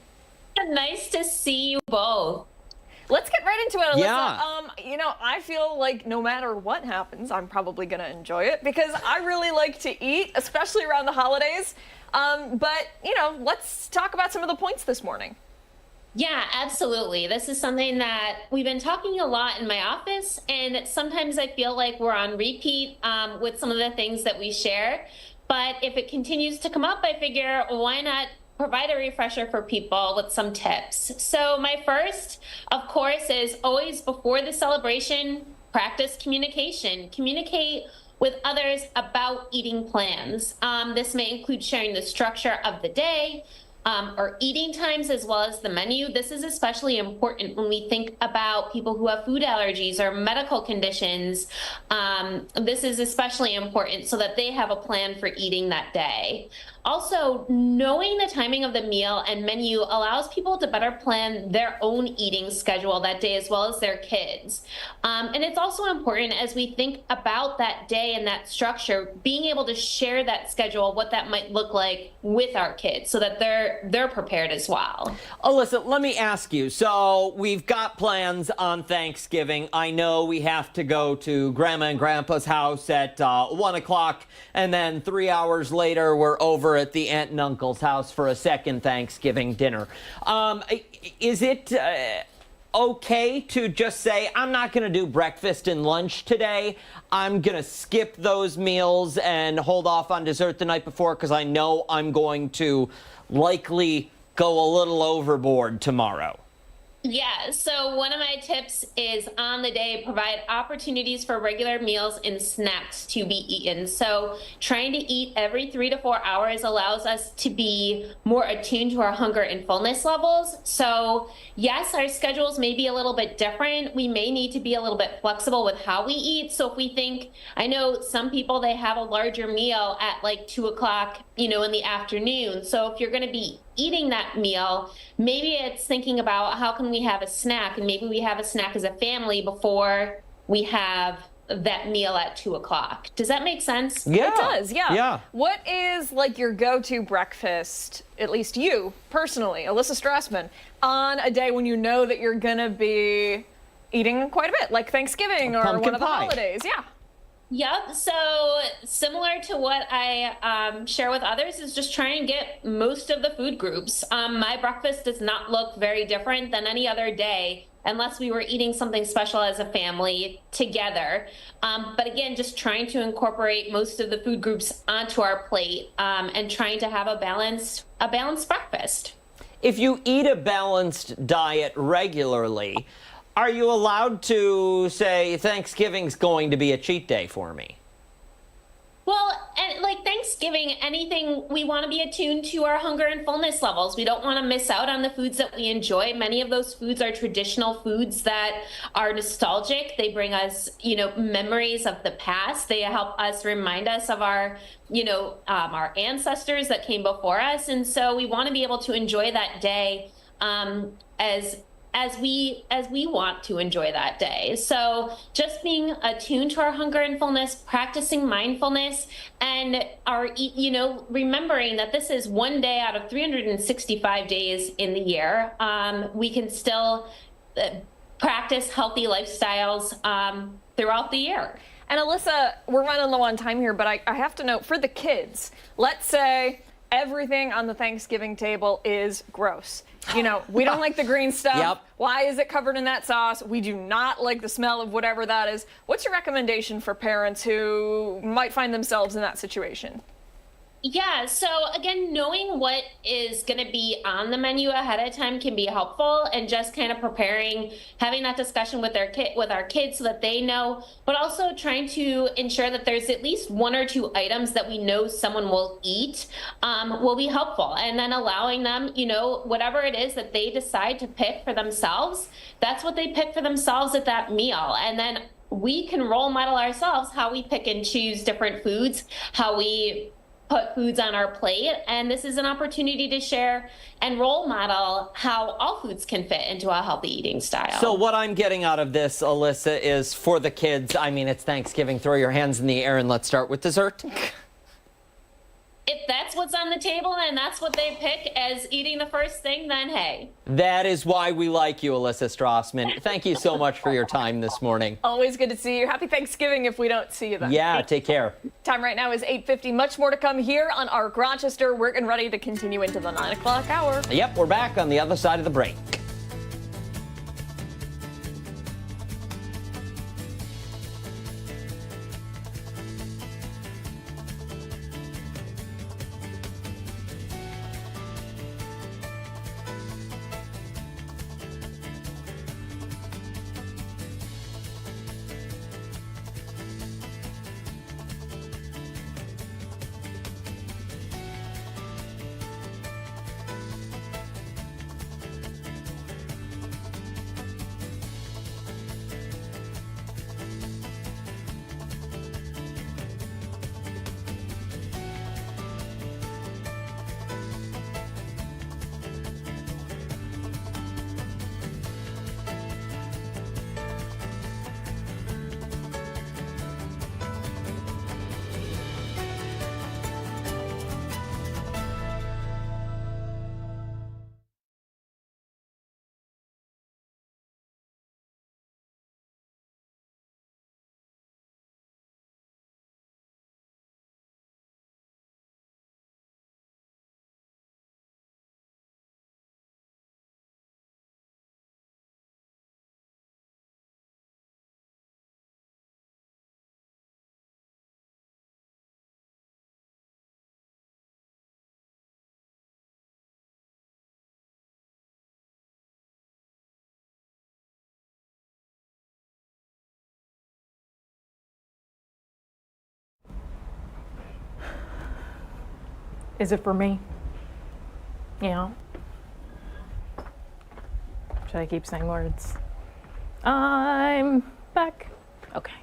Nice to see you both. Let's get right into it, Alyssa. Yeah. You know, I feel like no matter what happens, I'm probably going to enjoy it because I really like to eat, especially around the holidays. But, you know, let's talk about some of the points this morning. Yeah, absolutely. This is something that we've been talking a lot in my office, and sometimes I feel like we're on repeat with some of the things that we share. But if it continues to come up, I figure, why not provide a refresher for people with some tips. So my first, of course, is always before the celebration, practice communication. Communicate with others about eating plans. This may include sharing the structure of the day, or eating times as well as the menu. This is especially important when we think about people who have food allergies or medical conditions. This is especially important so that they have a plan for eating that day. Also, knowing the timing of the meal and menu allows people to better plan their own eating schedule that day as well as their kids. And it's also important as we think about that day and that structure, being able to share that schedule, what that might look like with our kids so that they're prepared as well. Alyssa, let me ask you. So we've got plans on Thanksgiving. I know we have to go to Grandma and Grandpa's house at 1 o'clock, and then 3 hours later we're over at the aunt and uncle's house for a second Thanksgiving dinner. Is it okay to just say, I'm not going to do breakfast and lunch today. I'm going to skip those meals and hold off on dessert the night before because I know I'm going to likely go a little overboard tomorrow? Yeah, so one of my tips is on the day, provide opportunities for regular meals and snacks to be eaten. So trying to eat every 3 to 4 hours allows us to be more attuned to our hunger and fullness levels. So yes, our schedules may be a little bit different. We may need to be a little bit flexible with how we eat. So if we think, I know some people, they have a larger meal at like 2 o'clock, in the afternoon. So if you're going to be eating that meal, maybe it's thinking about how can we have a snack, and maybe we have a snack as a family before we have that meal at 2 o'clock. Does that make sense? Yeah. It does, yeah. Yeah. What is like your go-to breakfast, at least you personally, Alyssa Strassman, on a day when you know that you're gonna be eating quite a bit, like Thanksgiving or Pumpkin one of the pie. holidays? Yeah. Yep. So similar to what I share with others is just trying to get most of the food groups. My breakfast does not look very different than any other day unless we were eating something special as a family together. But again, just trying to incorporate most of the food groups onto our plate and trying to have a balanced breakfast. If you eat a balanced diet regularly, are you allowed to say Thanksgiving's going to be a cheat day for me? Well, and like Thanksgiving, anything, we want to be attuned to our hunger and fullness levels. We don't want to miss out on the foods that we enjoy. Many of those foods are traditional foods that are nostalgic. They bring us, memories of the past. They help us remind us of our ancestors that came before us. And so we want to be able to enjoy that day as we want to enjoy that day. So just being attuned to our hunger and fullness, practicing mindfulness, and remembering that this is one day out of 365 days in the year. We can still practice healthy lifestyles throughout the year. And Alyssa, we're running low on time here, but I have to note, for the kids, let's say everything on the Thanksgiving table is gross. We don't like the green stuff. Yep. Why is it covered in that sauce? We do not like the smell of whatever that is. What's your recommendation for parents who might find themselves in that situation? Yeah, so again, knowing what is going to be on the menu ahead of time can be helpful, and just kind of preparing, having that discussion with our kids so that they know, but also trying to ensure that there's at least 1 or 2 items that we know someone will eat will be helpful. And then allowing them, whatever it is that they decide to pick for themselves, that's what they pick for themselves at that meal. And then we can role model ourselves how we pick and choose different foods, how we put foods on our plate, and this is an opportunity to share and role model how all foods can fit into a healthy eating style. So what I'm getting out of this, Alyssa, is for the kids, it's Thanksgiving, throw your hands in the air and let's start with dessert. If that's what's on the table and that's what they pick as eating the first thing, then hey. That is why we like you, Alyssa Strassman. Thank you so much for your time this morning. Always good to see you. Happy Thanksgiving if we don't see you then. Yeah, take care. Time right now is 8:50. Much more to come here on ARC Rochester. We're getting ready to continue into the 9 o'clock hour. Yep, we're back on the other side of the break. Is it for me? Yeah. Should I keep saying words? I'm back. Okay.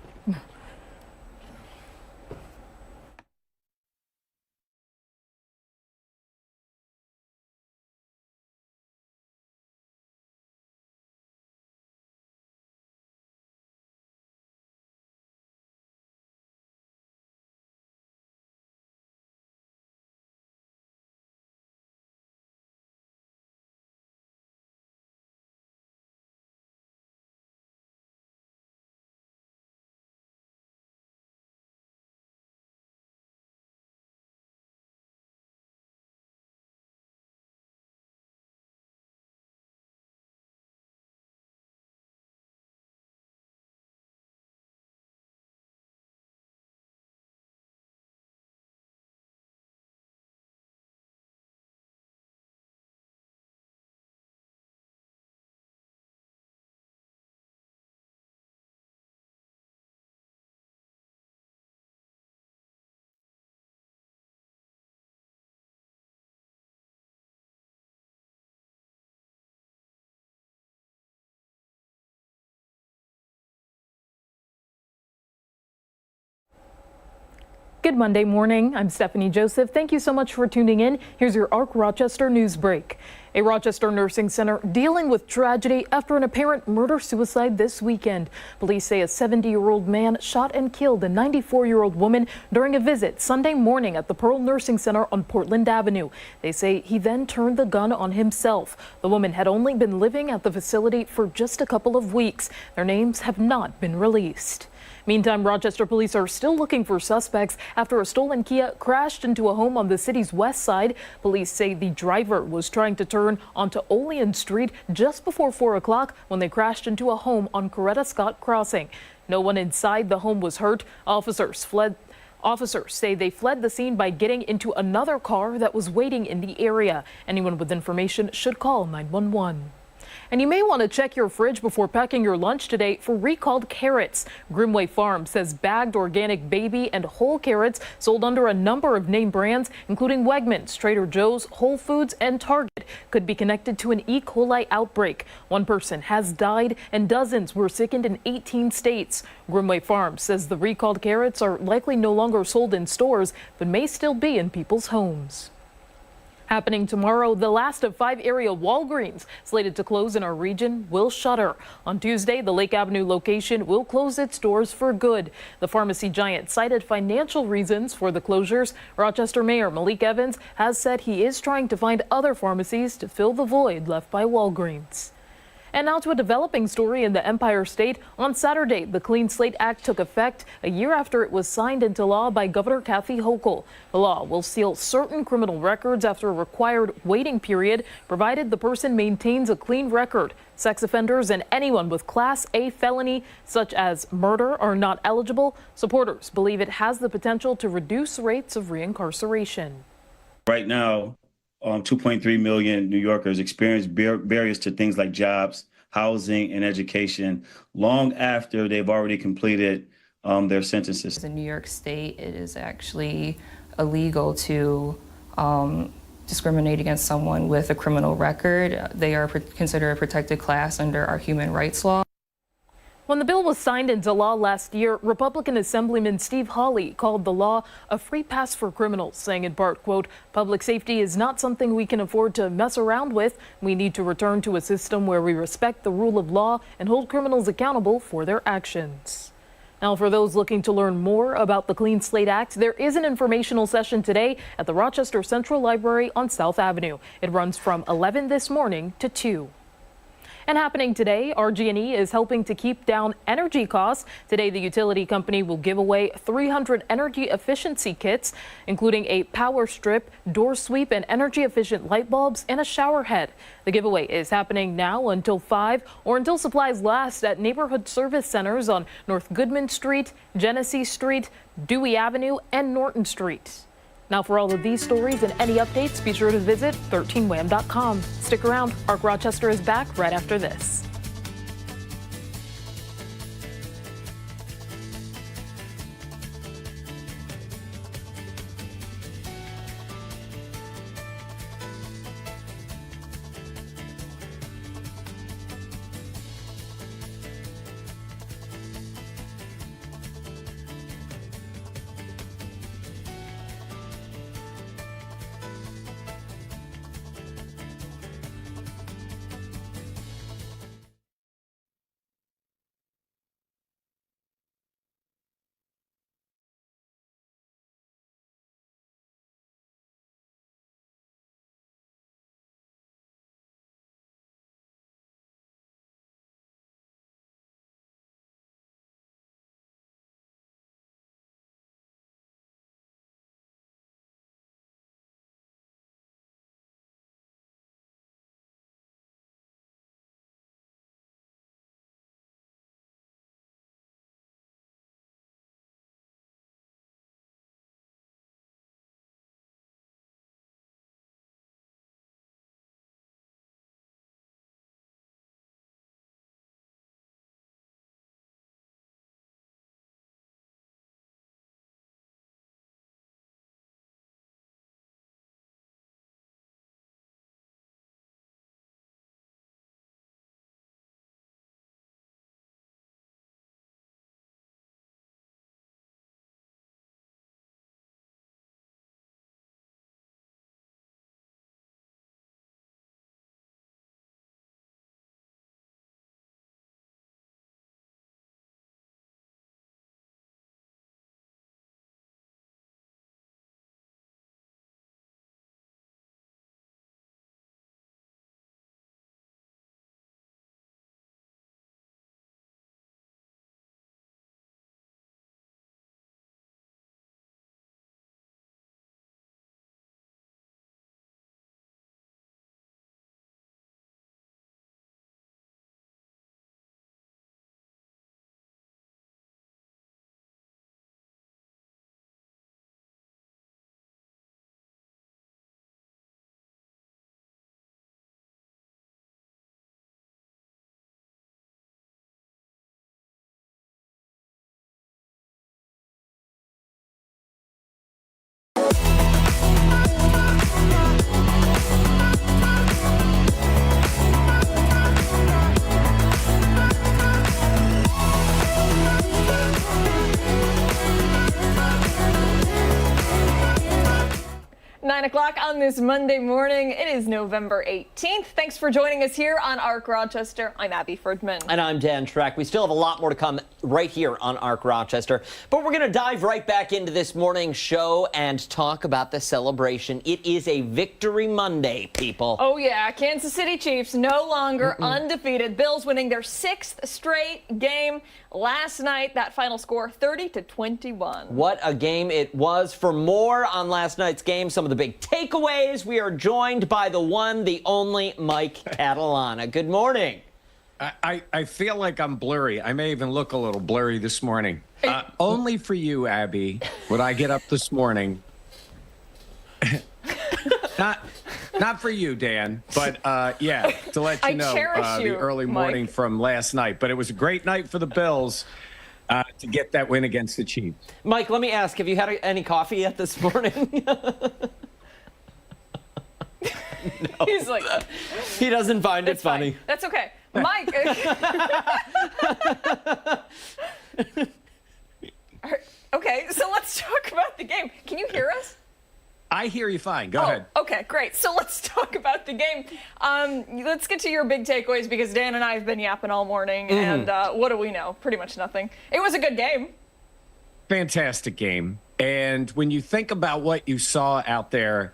Good Monday morning. I'm Stephanie Joseph. Thank you so much for tuning in. Here's your ARC Rochester news break. A Rochester nursing center dealing with tragedy after an apparent murder-suicide this weekend. Police say a 70-year-old man shot and killed a 94-year-old woman during a visit Sunday morning at the Pearl Nursing Center on Portland Avenue. They say he then turned the gun on himself. The woman had only been living at the facility for just a couple of weeks. Their names have not been released. Meantime, Rochester police are still looking for suspects after a stolen Kia crashed into a home on the city's west side. Police say the driver was trying to turn onto Olean Street just before 4 o'clock when they crashed into a home on Coretta Scott Crossing. No one inside the home was hurt. Officers say they fled the scene by getting into another car that was waiting in the area. Anyone with information should call 911. And you may want to check your fridge before packing your lunch today for recalled carrots. Grimway Farm says bagged organic baby and whole carrots sold under a number of name brands, including Wegmans, Trader Joe's, Whole Foods, and Target, could be connected to an E. coli outbreak. One person has died and dozens were sickened in 18 states. Grimway Farm says the recalled carrots are likely no longer sold in stores, but may still be in people's homes. Happening tomorrow, the last of 5 area Walgreens slated to close in our region will shutter. On Tuesday, the Lake Avenue location will close its doors for good. The pharmacy giant cited financial reasons for the closures. Rochester Mayor Malik Evans has said he is trying to find other pharmacies to fill the void left by Walgreens. And now to a developing story in the Empire State. On Saturday, the Clean Slate Act took effect a year after it was signed into law by Governor Kathy Hochul. The law will seal certain criminal records after a required waiting period, provided the person maintains a clean record. Sex offenders and anyone with Class A felony, such as murder, are not eligible. Supporters believe it has the potential to reduce rates of reincarceration. Right now, 2.3 million New Yorkers experience barriers to things like jobs, housing, and education long after they've already completed their sentences. In New York State, it is actually illegal to discriminate against someone with a criminal record. They are considered a protected class under our human rights law. When the bill was signed into law last year, Republican Assemblyman Steve Hawley called the law a free pass for criminals, saying in part, quote, "Public safety is not something we can afford to mess around with. We need to return to a system where we respect the rule of law and hold criminals accountable for their actions." Now, for those looking to learn more about the Clean Slate Act, there is an informational session today at the Rochester Central Library on South Avenue. It runs from 11 this morning to 2. And happening today, RG&E is helping to keep down energy costs. Today, the utility company will give away 300 energy efficiency kits, including a power strip, door sweep, and energy efficient light bulbs and a shower head. The giveaway is happening now until 5 or until supplies last at neighborhood service centers on North Goodman Street, Genesee Street, Dewey Avenue, and Norton Street. Now, for all of these stories and any updates, be sure to visit 13wham.com. Stick around. ARC Rochester is back right after this. o'clock on this Monday morning. It is November 18th. Thanks for joining us here on ARC Rochester. I'm Abby Ferdman. And I'm Dan Schreck. We still have a lot more to come right here on ARC Rochester. But we're going to dive right back into this morning's show and talk about the celebration. It is a Victory Monday, people. Oh, yeah. Kansas City Chiefs no longer undefeated. Bills winning their 6th straight game last night. That final score, 30-21. What a game it was. For more on last night's game, some of the big takeaways, we are joined by the one, the only Mike Catalana. Good morning. I feel like I'm blurry. I may even look a little blurry this morning. Only for you, Abby, would I get up this morning. Not for you, Dan, but yeah, to let you know the early morning Mike. from last night. But it was a great night for the Bills to get that win against the Chiefs. Mike, let me ask, have you had any coffee yet this morning? No. He's like, he doesn't find it funny. Fine. That's okay. Mike. Okay, so let's talk about the game. Can you hear us? I hear you fine. Go ahead. Okay, great. So let's talk about the game. Let's get to your big takeaways because Dan and I have been yapping all morning, and what do we know? Pretty much nothing. It was a good game. Fantastic game. And when you think about what you saw out there,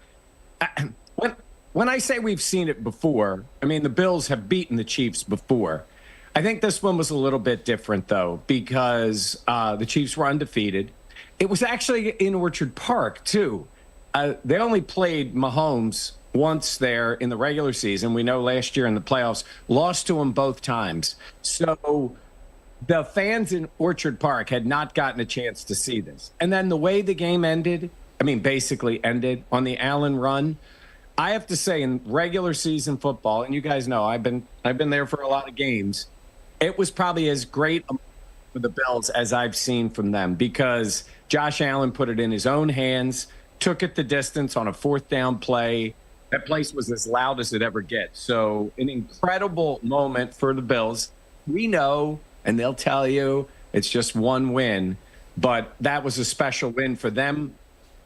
when I say we've seen it before, I mean the Bills have beaten the Chiefs before. I think this one was a little bit different, though, because the Chiefs were undefeated. It was actually in Orchard Park, too. They only played Mahomes once there in the regular season. We know last year in the playoffs, lost to him both times. So the fans in Orchard Park had not gotten a chance to see this. And then the way the game ended, basically ended on the Allen run. I have to say, in regular season football, and you guys know I've been there for a lot of games, it was probably as great for the Bills as I've seen from them because Josh Allen put it in his own hands, took it the distance on a 4th down play. That place was as loud as it ever gets. So an incredible moment for the Bills. We know, and they'll tell you, it's just one win, but that was a special win for them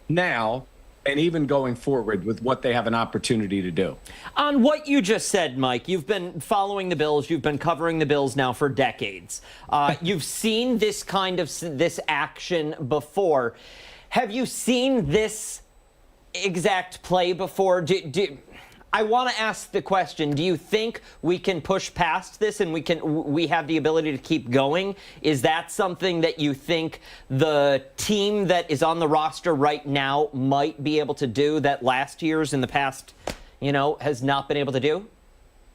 now and even going forward with what they have an opportunity to do. On what you just said, Mike, you've been following the Bills. You've been covering the Bills now for decades. You've seen this kind of this action before. Have you seen this exact play before? I want to ask the question, do you think we can push past this and we have the ability to keep going? Is that something that you think the team that is on the roster right now might be able to do that last year's in the past, has not been able to do?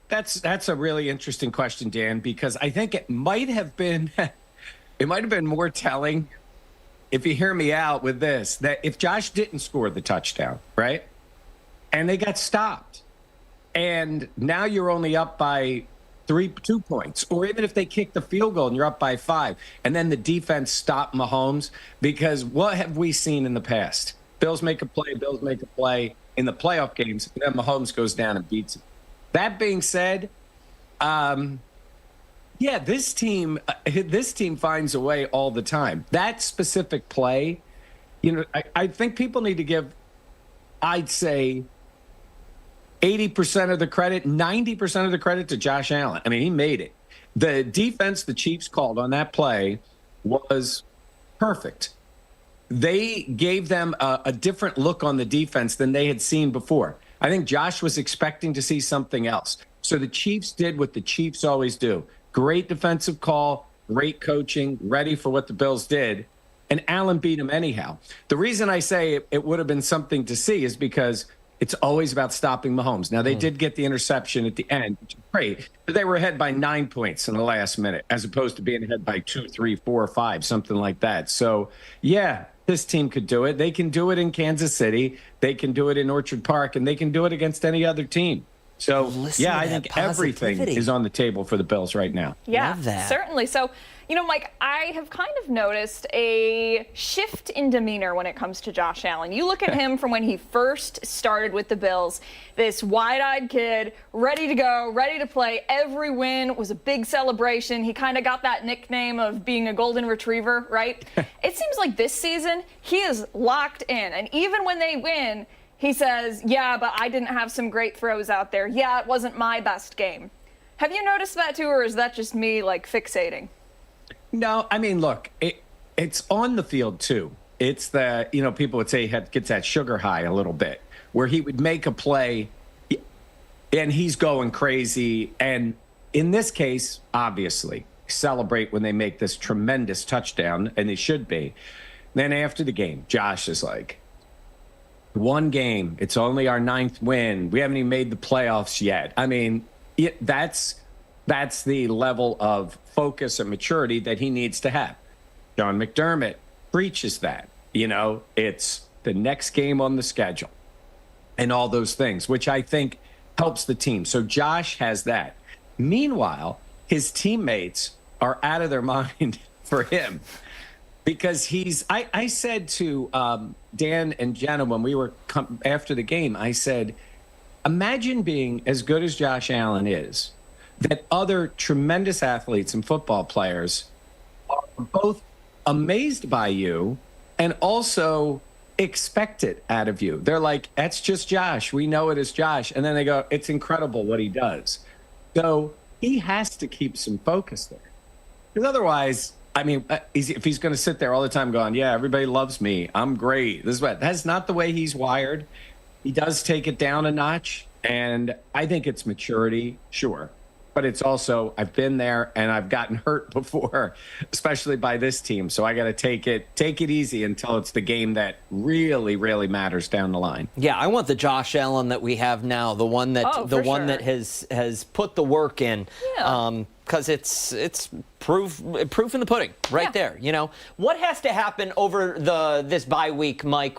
That's a really interesting question, Dan, because I think it might have been more telling, if you hear me out with this, that if Josh didn't score the touchdown, right, and they got stopped, and now you're only up by 2 points, or even if they kick the field goal and you're up by 5, and then the defense stopped Mahomes, because what have we seen in the past? Bills make a play in the playoff games, and then Mahomes goes down and beats him. That being said, yeah, this team finds a way all the time. That specific play, I think people need to give, I'd say, 80% of the credit, 90% of the credit to Josh Allen. He made it. The defense the Chiefs called on that play was perfect. They gave them a different look on the defense than they had seen before. I think Josh was expecting to see something else. So the Chiefs did what the Chiefs always do. Great defensive call, great coaching, ready for what the Bills did. And Allen beat him anyhow. The reason I say it would have been something to see is because it's always about stopping Mahomes. Now, they did get the interception at the end, which is great, but they were ahead by 9 points in the last minute, as opposed to being ahead by 2, 3, 4, or 5, something like that. So, yeah, this team could do it. They can do it in Kansas City. They can do it in Orchard Park, and they can do it against any other team. So, yeah, I think everything is on the table for the Bills right now. Yeah, certainly. So, Mike, I have kind of noticed a shift in demeanor when it comes to Josh Allen. You look at him from when he first started with the Bills, this wide-eyed kid, ready to go, ready to play. Every win was a big celebration. He kind of got that nickname of being a golden retriever, right? It seems like this season he is locked in. And even when they win, He says, yeah, but I didn't have some great throws out there. Yeah, it wasn't my best game. Have you noticed that too, or is that just me like fixating? No, I mean, look, it's on the field too. It's the, people would say he gets that sugar high a little bit, where he would make a play and he's going crazy. And in this case, obviously, celebrate when they make this tremendous touchdown, and they should be. Then after the game, Josh is like, one game, it's only our 9th win. We haven't even made the playoffs yet. I mean, that's the level of focus and maturity that he needs to have. Sean McDermott preaches that. It's the next game on the schedule and all those things, which I think helps the team. So Josh has that. Meanwhile, his teammates are out of their mind for him. Because I said to Dan and Jenna when we were after the game, I said, imagine being as good as Josh Allen is, that other tremendous athletes and football players are both amazed by you and also expect it out of you. They're like, that's just Josh. We know it is Josh. And then they go, it's incredible what he does. So he has to keep some focus there. Because otherwise, I mean, if he's going to sit there all the time going, yeah, everybody loves me, I'm great, this is what, that's not the way he's wired. He does take it down a notch, and I think it's maturity, sure. But it's also, I've been there and I've gotten hurt before, especially by this team. So I got to take it easy until it's the game that really, really matters down the line. Yeah, I want the Josh Allen that we have now, the one that that has put the work in. Yeah. Because it's proof in the pudding right there. What has to happen over this bye week, Mike?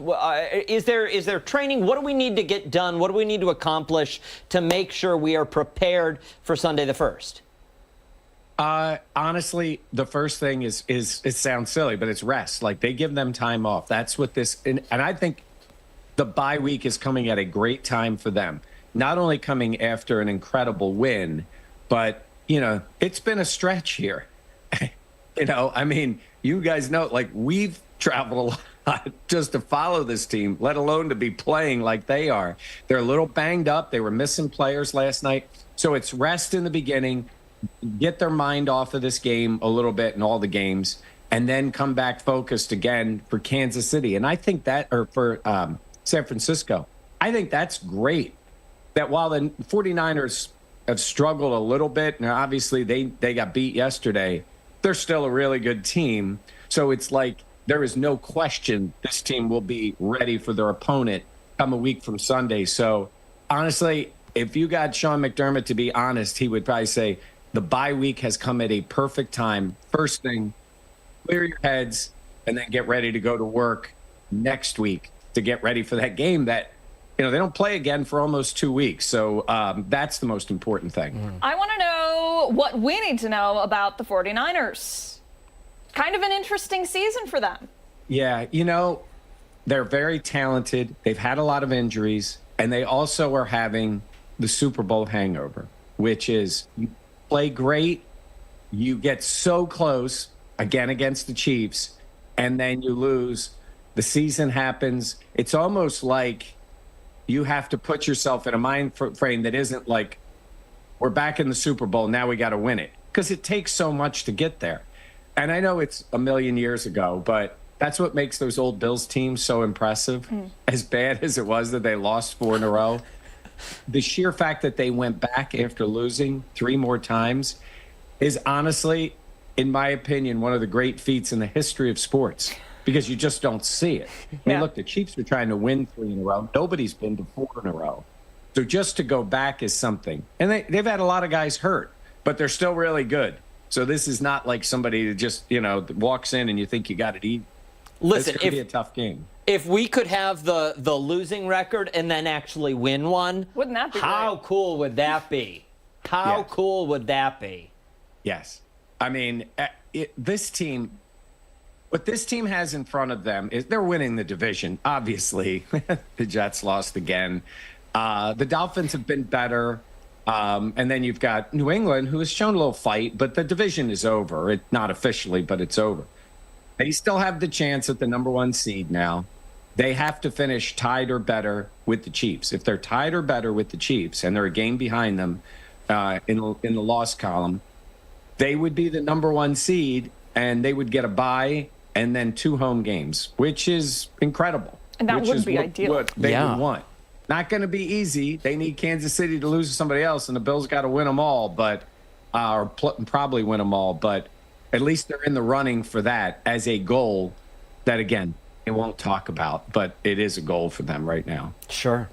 Is there training? What do we need to get done? What do we need to accomplish to make sure we are prepared for Sunday the 1st? Honestly, the first thing is it sounds silly, but it's rest. Like, they give them time off. That's what and I think the bye week is coming at a great time for them. Not only coming after an incredible win, but it's been a stretch here. I mean, you guys know, like, we've traveled a lot just to follow this team, let alone to be playing like they are. They're a little banged up. They were missing players last night. So it's rest in the beginning, get their mind off of this game a little bit and all the games, and then come back focused again for Kansas City. And I think or for San Francisco, I think that's great. That while the 49ers have struggled a little bit, and obviously they got beat yesterday, they're still a really good team. So it's like there is no question this team will be ready for their opponent come a week from Sunday. So honestly, if you got Sean McDermott to be honest, he would probably say the bye week has come at a perfect time. First thing, clear your heads and then get ready to go to work next week to get ready for that game that they don't play again for almost 2 weeks. So that's the most important thing. I want to know what we need to know about the 49ers. Kind of an interesting season for them. Yeah, they're very talented. They've had a lot of injuries, and they also are having the Super Bowl hangover, which is you play great, you get so close, again, against the Chiefs, and then you lose. The season happens. It's almost like you have to put yourself in a mind frame that isn't like, we're back in the Super Bowl, now we got to win it. Because it takes so much to get there. And I know it's a million years ago, but that's what makes those old Bills teams so impressive. As bad as it was that they lost 4 in a row, the sheer fact that they went back after losing 3 more times is honestly, in my opinion, one of the great feats in the history of sports. Because you just don't see it. I mean, look, the Chiefs are trying to win 3 in a row. Nobody's been to 4 in a row. So just to go back is something. And they've had a lot of guys hurt, but they're still really good. So this is not like somebody that just, walks in and you think you got it easy. Listen, it's going to be a tough game. If we could have the losing record and then actually win one, wouldn't that be how cool would that be? How cool would that be? Yes. I mean, this team... What this team has in front of them is they're winning the division. Obviously, the Jets lost again. The Dolphins have been better. And then you've got New England, who has shown a little fight, but the division is over. Not officially, but it's over. They still have the chance at the number 1 seed now. they have to finish tied or better with the Chiefs. If they're tied or better with the Chiefs and they're a game behind them in the loss column, they would be the #1 seed and they would get a bye and then 2 home games, which is incredible. And that would be ideal. What they would want. Not going to be easy. They need Kansas City to lose to somebody else, and the Bills got to win them all, but probably win them all. But at least they're in the running for that as a goal that, again, they won't talk about, but it is a goal for them right now. Sure.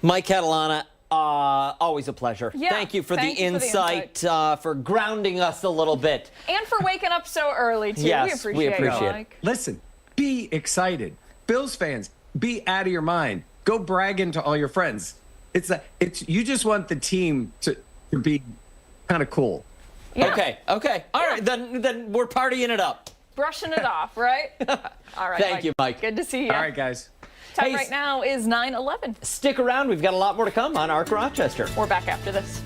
Mike Catalana, always a pleasure. Yeah, thank you for the insight, for grounding us a little bit. And for waking up so early, too. Yes, we appreciate it. Mike. Listen, be excited. Bills fans, be out of your mind. Go bragging to all your friends. You just want the team to be kind of cool. Yeah. Okay. All right, then we're partying it up. Brushing it off, right? All right. Thank you, Mike. Good to see you. All right, guys. Time right now is 9:11. Stick around. We've got a lot more to come on Arc Rochester. We're back after this.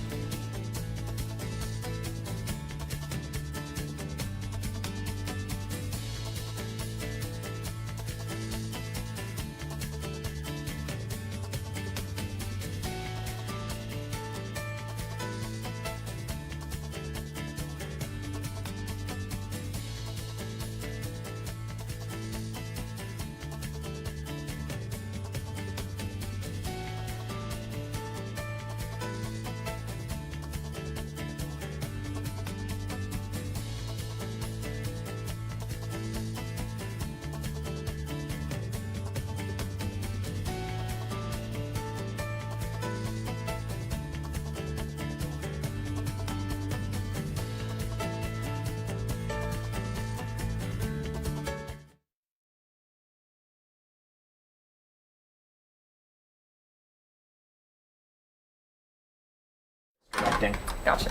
Gotcha.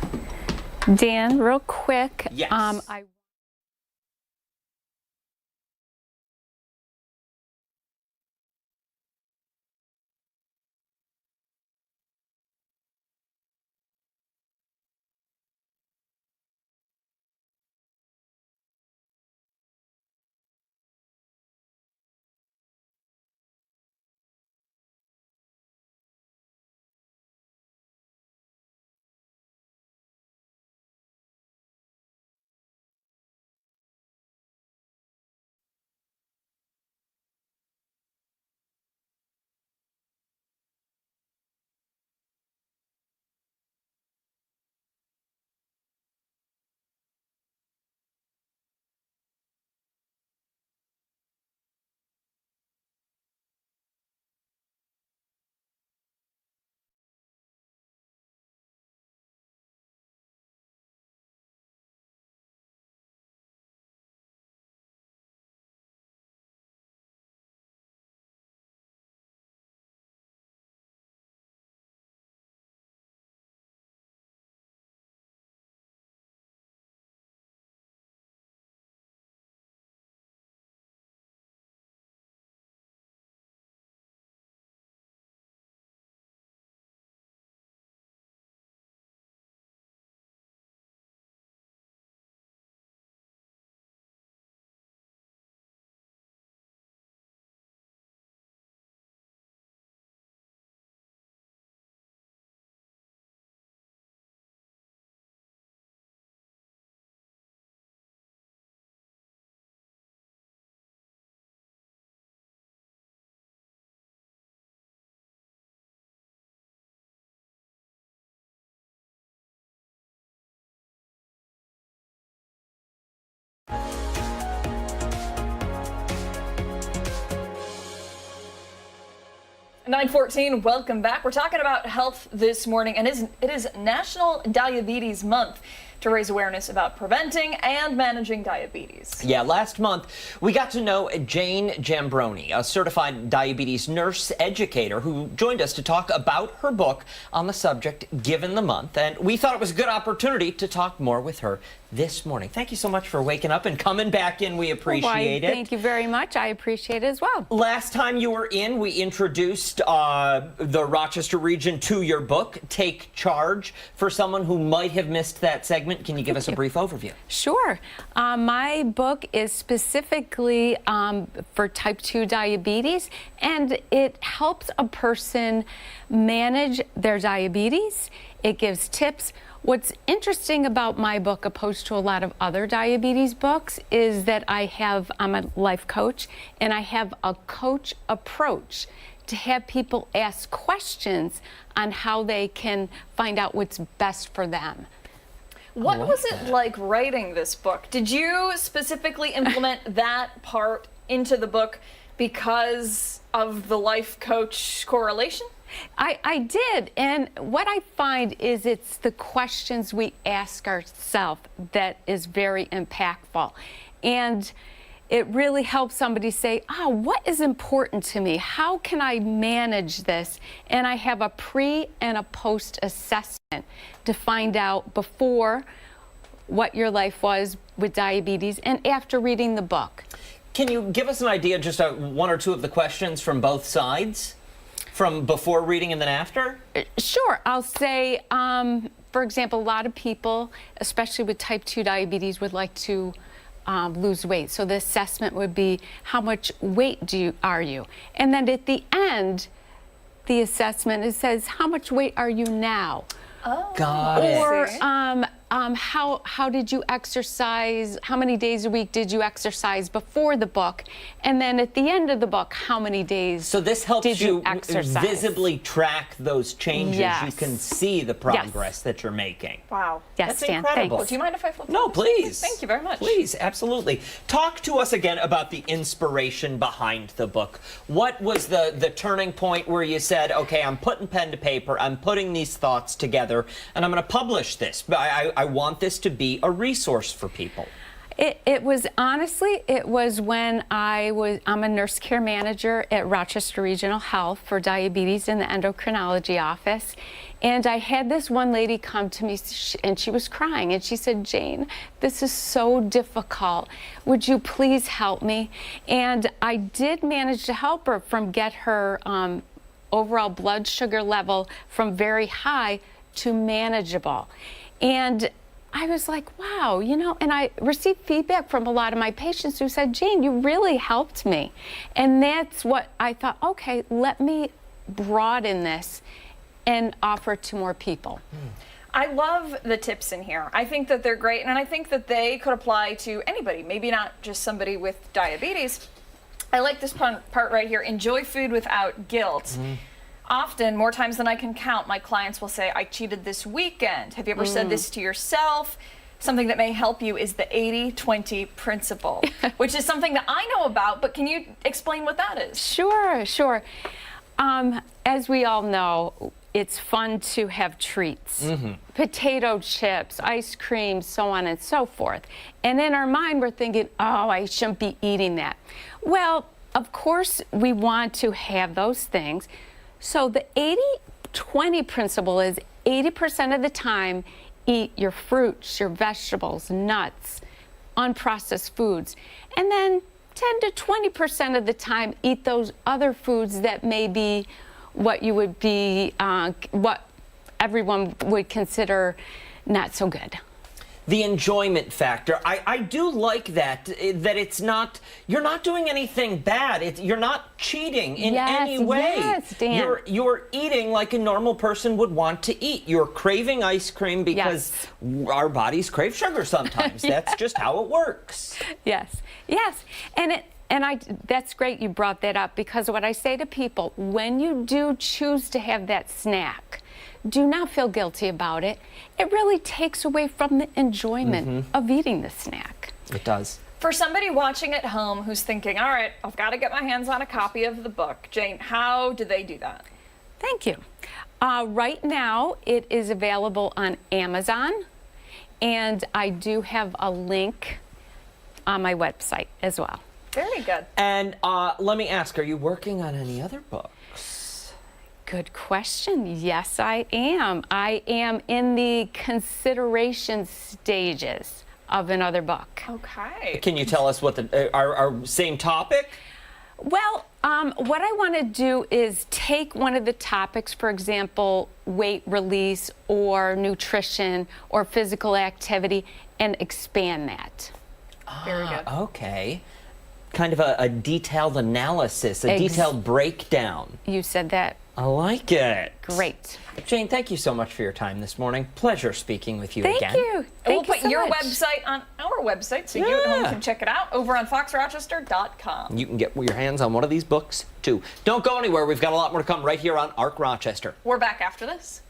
Dan, real quick. Yes. (9:14). Welcome back. We're talking about health this morning, and it is National Diabetes Month to raise awareness about preventing and managing diabetes. Yeah, last month we got to know Jane Jambroni, a certified diabetes nurse educator who joined us to talk about her book on the subject given the month, and we thought it was a good opportunity to talk more with her this morning. Thank you so much for waking up and coming back in. We appreciate it. Thank you very much. I appreciate it as well. Last time you were in, we introduced the Rochester region to your book, Take Charge. For someone who might have missed that segment, segment. Can you give us a brief overview? Sure. My book is specifically for type 2 diabetes, and it helps a person manage their diabetes. It gives tips. What's interesting about my book, opposed to a lot of other diabetes books, is that I'm a life coach, and I have a coach approach to have people ask questions on how they can find out what's best for them. What was it like writing this book? Did you specifically implement that part into the book because of the life coach correlation? I did, and what I find is it's the questions we ask ourselves that is very impactful. And it really helps somebody say, what is important to me? How can I manage this? And I have a pre and a post assessment to find out before what your life was with diabetes and after reading the book. Can you give us an idea, just one or two of the questions from both sides? From before reading and then after? Sure. I'll say, for example, a lot of people, especially with type 2 diabetes, would like to lose weight. So the assessment would be, how much weight are you? And then at the end, the assessment, it says, how much weight are you now? Oh. Got it. Or how did you exercise? How many days a week did you exercise before the book? And then at the end of the book, how many days So this helps did you exercise? Visibly track those changes. Yes. You can see the progress that you're making. Wow. Yes, That's Dan, incredible. thanks. Do you mind if I flip No, that? please. Thank you very much. Please, absolutely. Talk to us again about the inspiration behind the book. What was the turning point where you said, okay, I'm putting pen to paper, I'm putting these thoughts together, and I'm going to publish this. I want this to be a resource for people. It was when I'm a nurse care manager at Rochester Regional Health for diabetes in the endocrinology office. And I had this one lady come to me and she was crying and she said, Jane, this is so difficult. Would you please help me? And I did manage to help her get her overall blood sugar level from very high to manageable. And I was like, wow, and I received feedback from a lot of my patients who said, Jane, you really helped me. And that's what I thought, okay, let me broaden this and offer it to more people. I love the tips in here. I think that they're great, and I think that they could apply to anybody, maybe not just somebody with diabetes. I like this part right here, enjoy food without guilt. Often, more times than I can count, my clients will say, I cheated this weekend. Have you ever said this to yourself? Something that may help you is the 80-20 principle, which is something that I know about, but can you explain what that is? Sure. As we all know, it's fun to have treats. Potato chips, ice cream, so on and so forth. And in our mind, we're thinking, oh, I shouldn't be eating that. Well, of course, we want to have those things. So the 80-20 principle is 80% of the time, eat your fruits, your vegetables, nuts, unprocessed foods. And then 10 to 20% of the time, eat those other foods that may be what you would be, what everyone would consider not so good. The enjoyment factor. I do like that it's not, you're not doing anything bad. You're not cheating in any way. Yes, Dan. You're eating like a normal person would want to eat. You're craving ice cream because our bodies crave sugar sometimes. That's just how it works. Yes. And that's great you brought that up, because what I say to people, when you do choose to have that snack, do not feel guilty about it. It really takes away from the enjoyment of eating the snack. It does. For somebody watching at home who's thinking, all right, I've got to get my hands on a copy of the book, Jane, how do they do that? Thank you. Right now, it is available on Amazon, and I do have a link on my website as well. Very good. And let me ask, are you working on any other books? Good question. Yes, I am. I am in the consideration stages of another book. Okay. Can you tell us what our same topic? Well, what I want to do is take one of the topics, for example, weight release or nutrition or physical activity, and expand that. Very good. Okay. Kind of a detailed analysis, a detailed breakdown. You said that. I like it. Great. Jane, thank you so much for your time this morning. Pleasure speaking with you again. Thank you. And Thank we'll you put so your much. website on our website so you at home can check it out over on foxrochester.com. You can get your hands on one of these books, too. Don't go anywhere. We've got a lot more to come right here on ARC Rochester. We're back after this.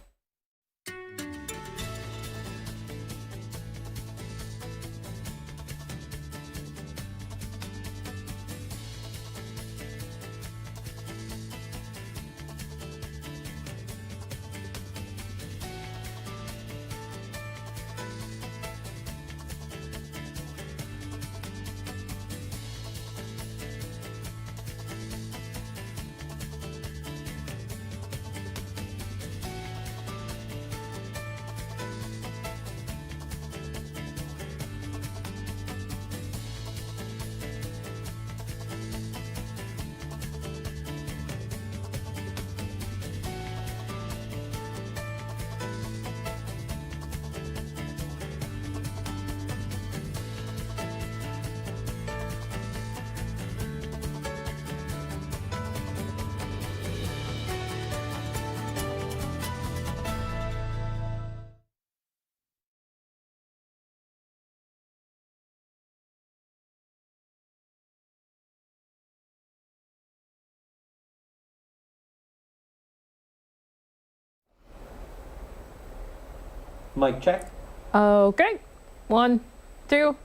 Mic check. Okay. 1, 2.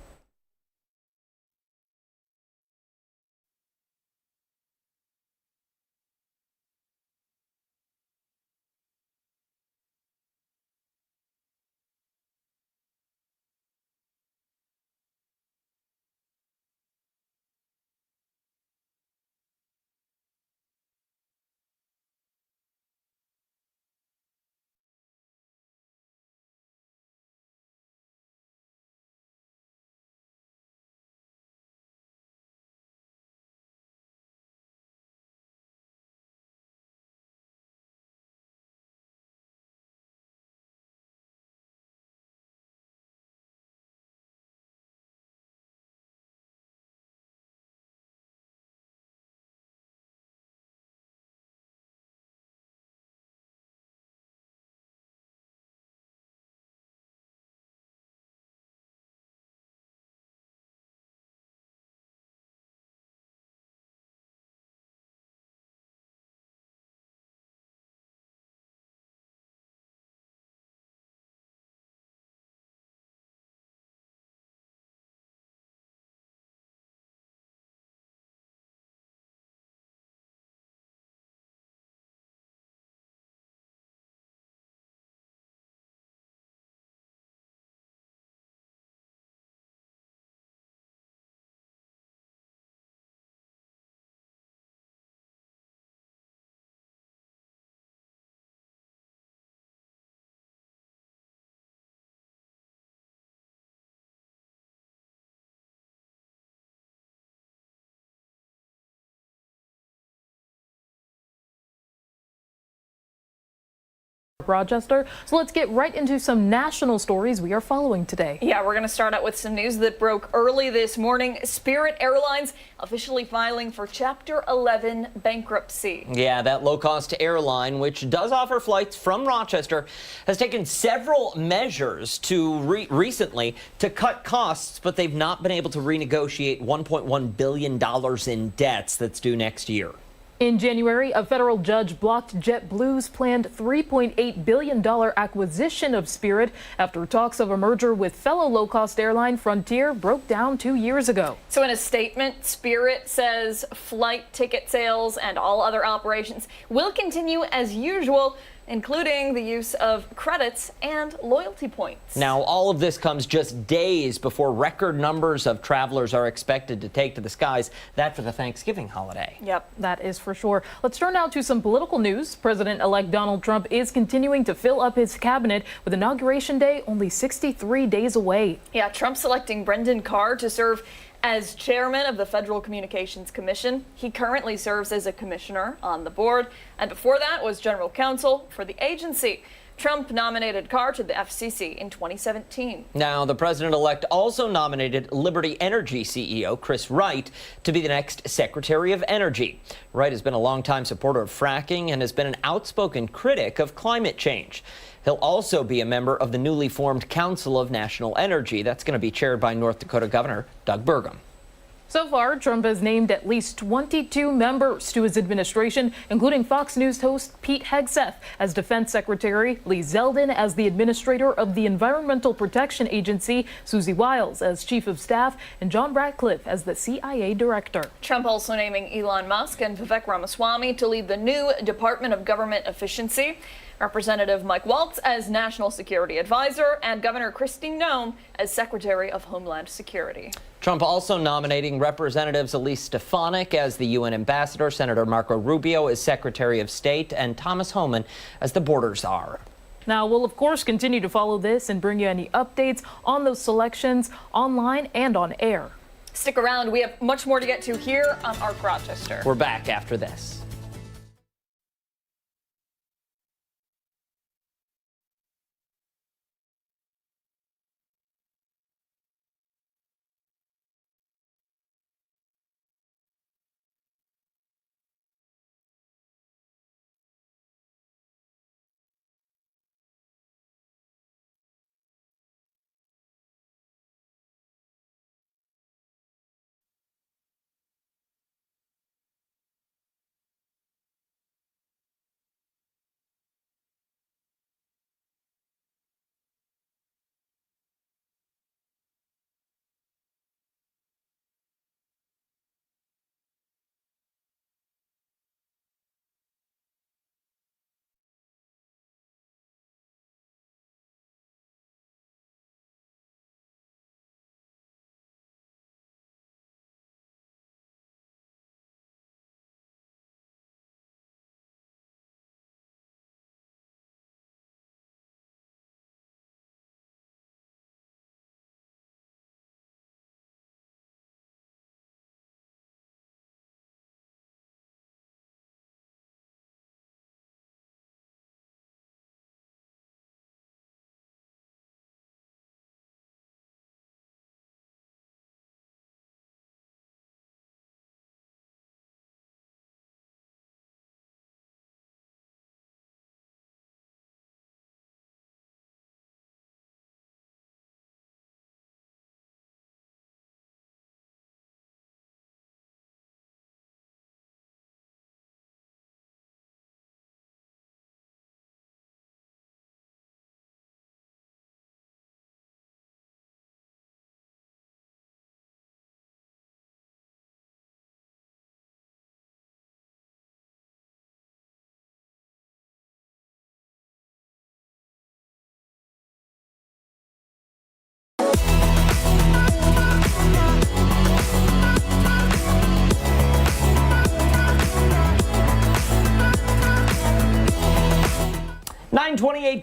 Rochester. So let's get right into some national stories we are following today. Yeah, we're going to start out with some news that broke early this morning. Spirit Airlines officially filing for Chapter 11 bankruptcy. Yeah, that low-cost airline, which does offer flights from Rochester, has taken several measures to recently to cut costs, but they've not been able to renegotiate $1.1 billion in debts that's due next year. In January, a federal judge blocked JetBlue's planned $3.8 billion acquisition of Spirit after talks of a merger with fellow low-cost airline Frontier broke down 2 years ago. So in a statement, Spirit says flight ticket sales and all other operations will continue as usual, including the use of credits and loyalty points. Now, all of this comes just days before record numbers of travelers are expected to take to the skies, that for the Thanksgiving holiday. Yep, that is for sure. Let's turn now to some political news. President-elect Donald Trump is continuing to fill up his cabinet with Inauguration Day only 63 days away. Yeah, Trump selecting Brendan Carr to serve as chairman of the Federal Communications Commission. He currently serves as a commissioner on the board, and before that was general counsel for the agency. Trump nominated Carr to the FCC in 2017. Now, the president-elect also nominated Liberty Energy CEO Chris Wright to be the next Secretary of Energy. Wright has been a longtime supporter of fracking and has been an outspoken critic of climate change. He'll also be a member of the newly formed Council of National Energy. That's going to be chaired by North Dakota Governor Doug Burgum. So far, Trump has named at least 22 members to his administration, including Fox News host Pete Hegseth as Defense Secretary, Lee Zeldin as the administrator of the Environmental Protection Agency, Susie Wiles as Chief of Staff, and John Ratcliffe as the CIA Director. Trump also naming Elon Musk and Vivek Ramaswamy to lead the new Department of Government Efficiency, Representative Mike Waltz as National Security Advisor, and Governor Kristi Noem as Secretary of Homeland Security. Trump also nominating Representatives Elise Stefanik as the UN Ambassador, Senator Marco Rubio as Secretary of State, and Thomas Homan as the border czar. Now, we'll, of course, continue to follow this and bring you any updates on those selections online and on air. Stick around. We have much more to get to here on ARC Rochester. We're back after this.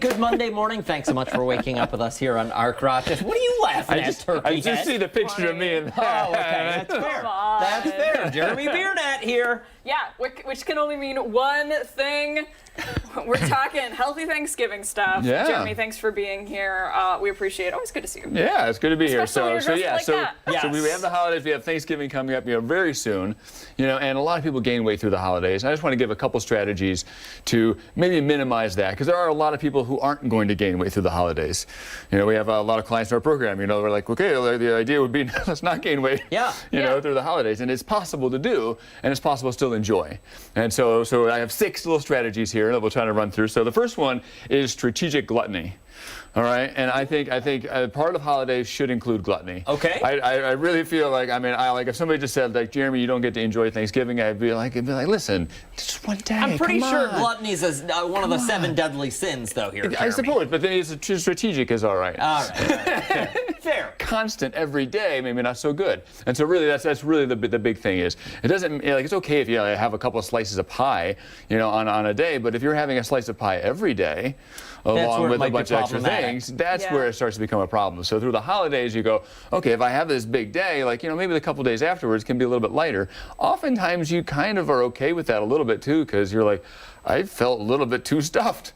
Good Monday morning. Thanks so much for waking up with us here on ARC Rochester. What are you laughing at, Turkey I just Head? see the picture of me and Oh, okay. That's fair. That's fair. Jeremy Biernat here. Yeah, which can only mean one thing. We're talking healthy Thanksgiving stuff. Yeah. Jeremy, thanks for being here. We appreciate it. Always good to see you. Yeah, it's good to be here. Especially when you're dressed like that. So we have the holidays. We have Thanksgiving coming up, very soon. And a lot of people gain weight through the holidays. I just want to give a couple strategies to maybe minimize that, because there are a lot of people who aren't going to gain weight through the holidays. We have a lot of clients in our program. We're like, okay, the idea would be let's not gain weight. Through the holidays, and it's possible to do, and it's possible to still enjoy. And so I have 6 little strategies here that we'll try to run through. So the first one is strategic gluttony. All right, and I think part of holidays should include gluttony. Okay. I really feel like if somebody just said like, Jeremy, you don't get to enjoy Thanksgiving, I'd be like, listen, just one day. I'm pretty sure gluttony is one of the 7 deadly sins, though. Here, Jeremy. I suppose, but then strategic is all right. All right. Fair. Constant every day, maybe not so good. And so really, that's really the big thing is it doesn't like it's okay if you have a couple of slices of pie, on a day, but if you're having a slice of pie every day, along with a bunch of extra things, that's where it starts to become a problem. So through the holidays, you go, okay, if I have this big day, maybe the couple days afterwards can be a little bit lighter. Oftentimes, you kind of are okay with that a little bit too, because you're like, I felt a little bit too stuffed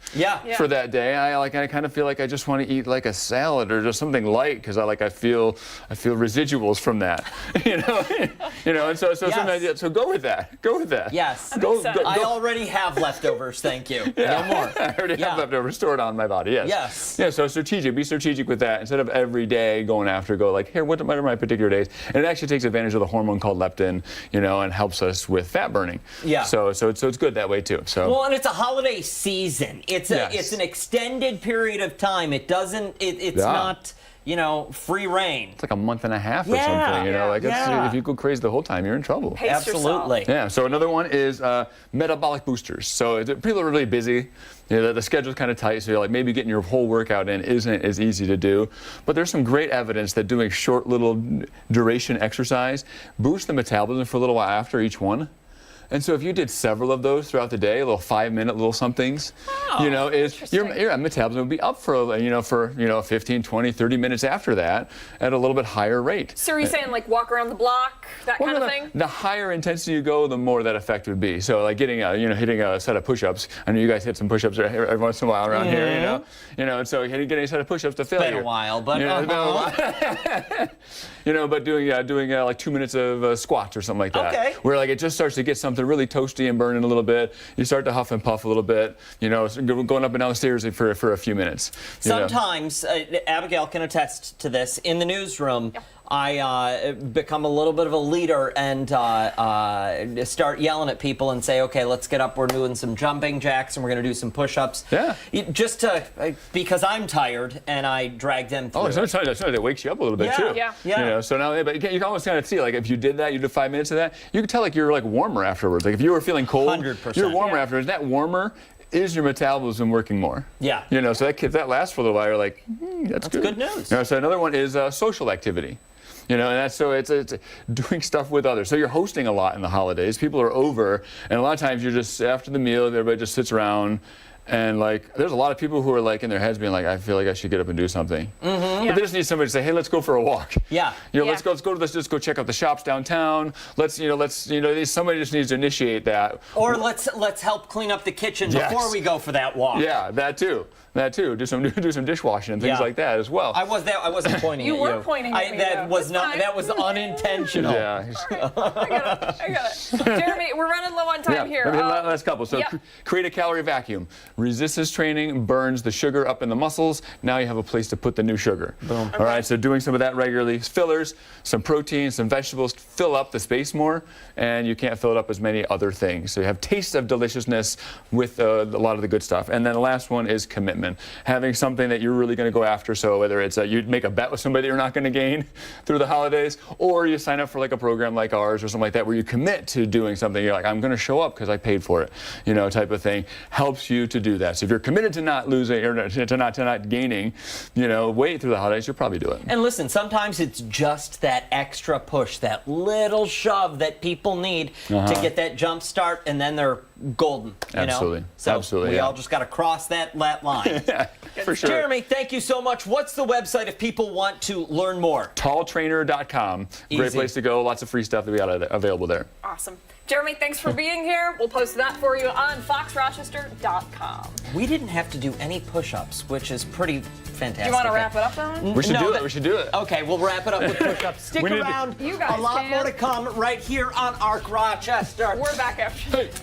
for that day. I kind of feel like I just want to eat like a salad or just something light because I feel residuals from that. And so sometimes so go with that. Go with that. Yes. Go. I already have leftovers. Thank you. No more. I already have leftovers stored on my body. Yes. Yes. Yeah. So be strategic with that instead of every day going after. Go like, here, what are my particular days? And it actually takes advantage of the hormone called leptin, and helps us with fat burning. Yeah. So it's good that way too. So. Well, and it's a holiday season. It's an extended period of time. It doesn't. It's not. Free reign. It's like a month and a half or something. If you go crazy the whole time, you're in trouble. Absolutely. Yeah. So another one is metabolic boosters. So people are really busy. The schedule's kind of tight, so you're like maybe getting your whole workout in isn't as easy to do. But there's some great evidence that doing short little duration exercise boosts the metabolism for a little while after each one. And so if you did several of those throughout the day, little 5-minute little somethings, your metabolism would be up for 15, 20, 30 minutes after that at a little bit higher rate. So are you saying like walk around the block, that kind of thing? The higher intensity you go, the more that effect would be. So like hitting a set of push-ups. I know you guys hit some push-ups every once in a while around here, and so getting a set of push-ups to failure. It's been a while, but it's been a while. But doing like 2 minutes of squats or something like that. Okay. Where like it just starts to get something really toasty and burning a little bit. You start to huff and puff a little bit. Going up and down the stairs for a few minutes. Sometimes Abigail can attest to this. In the newsroom, I become a little bit of a leader and start yelling at people and say, okay, let's get up. We're doing some jumping jacks and we're going to do some push-ups. Yeah. Just because I'm tired and I drag them through. Oh, sometimes it wakes you up a little bit too. Yeah. So now, but you can almost kind of see, like if you did that, you did 5 minutes of that, you could tell like you're like warmer afterwards. Like if you were feeling cold, 100%. you're warmer afterwards. That warmer is your metabolism working more. Yeah. So if that lasts for a little while, you're like, that's good news. So another one is social activity. And that's it's doing stuff with others. So you're hosting a lot in the holidays. People are over, and a lot of times you're just after the meal, everybody just sits around, and like there's a lot of people who are like in their heads being like, I feel like I should get up and do something. Mm-hmm. But they just need somebody to say, hey, let's go for a walk. Yeah. Let's go just go check out the shops downtown. Somebody just needs to initiate that. Or let's help clean up the kitchen before we go for that walk. Yeah, that too. Do some dishwashing and things like that as well. I wasn't pointing at you. You were pointing at me. That was unintentional. Yeah. I got it. Jeremy, we're running low on time here. Last couple. So create a calorie vacuum. Resistance training burns the sugar up in the muscles. Now you have a place to put the new sugar. Boom. All right. So doing some of that regularly. Fillers, some protein, some vegetables fill up the space more, and you can't fill it up as many other things. So you have taste of deliciousness with a lot of the good stuff. And then the last one is commitment. Having something that you're really going to go after. So whether it's you make a bet with somebody that you're not going to gain through the holidays, or you sign up for like a program like ours or something like that where you commit to doing something. You're like, I'm going to show up because I paid for it, type of thing. Helps you to do that. So if you're committed to not losing or to not gaining, weight through the holidays, you'll probably do it. And listen, sometimes it's just that extra push, that little shove that people need to get that jump start, and then they're golden. Absolutely. So Absolutely. we all just got to cross that line. Yeah, for sure. Jeremy, thank you so much. What's the website if people want to learn more? Talltrainer.com. Great place to go. Lots of free stuff that we got available there. Awesome. Jeremy, thanks for being here. We'll post that for you on foxrochester.com. We didn't have to do any push-ups, which is pretty fantastic. You want to wrap it up, though? We should do it. Okay, we'll wrap it up with push-ups. Stick around. You guys a lot more to come right here on ARC Rochester. We're back after this.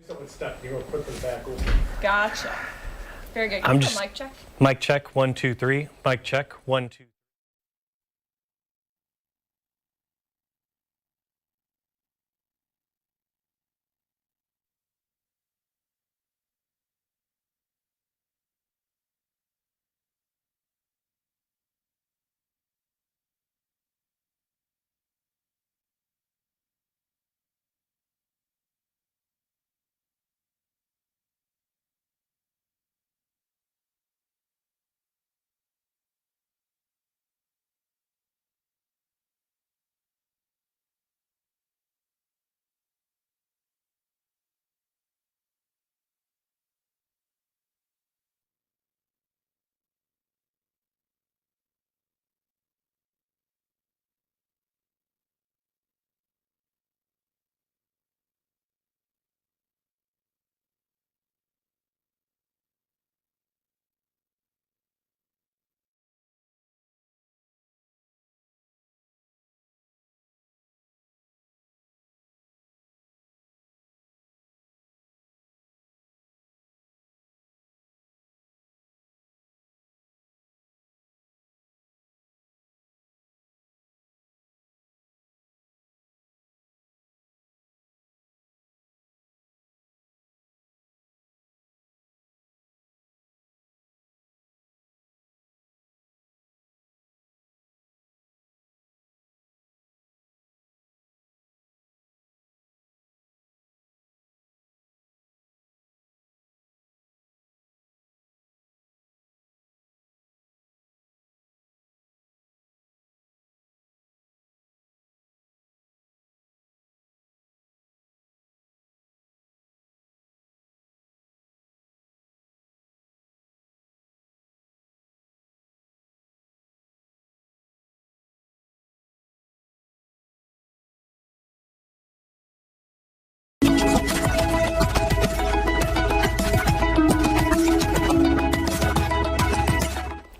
Someone's stuck. You're going to put them back over. Gotcha. Very good. I'm just mic check. Mic check 1 2 3. Mic check 1 2.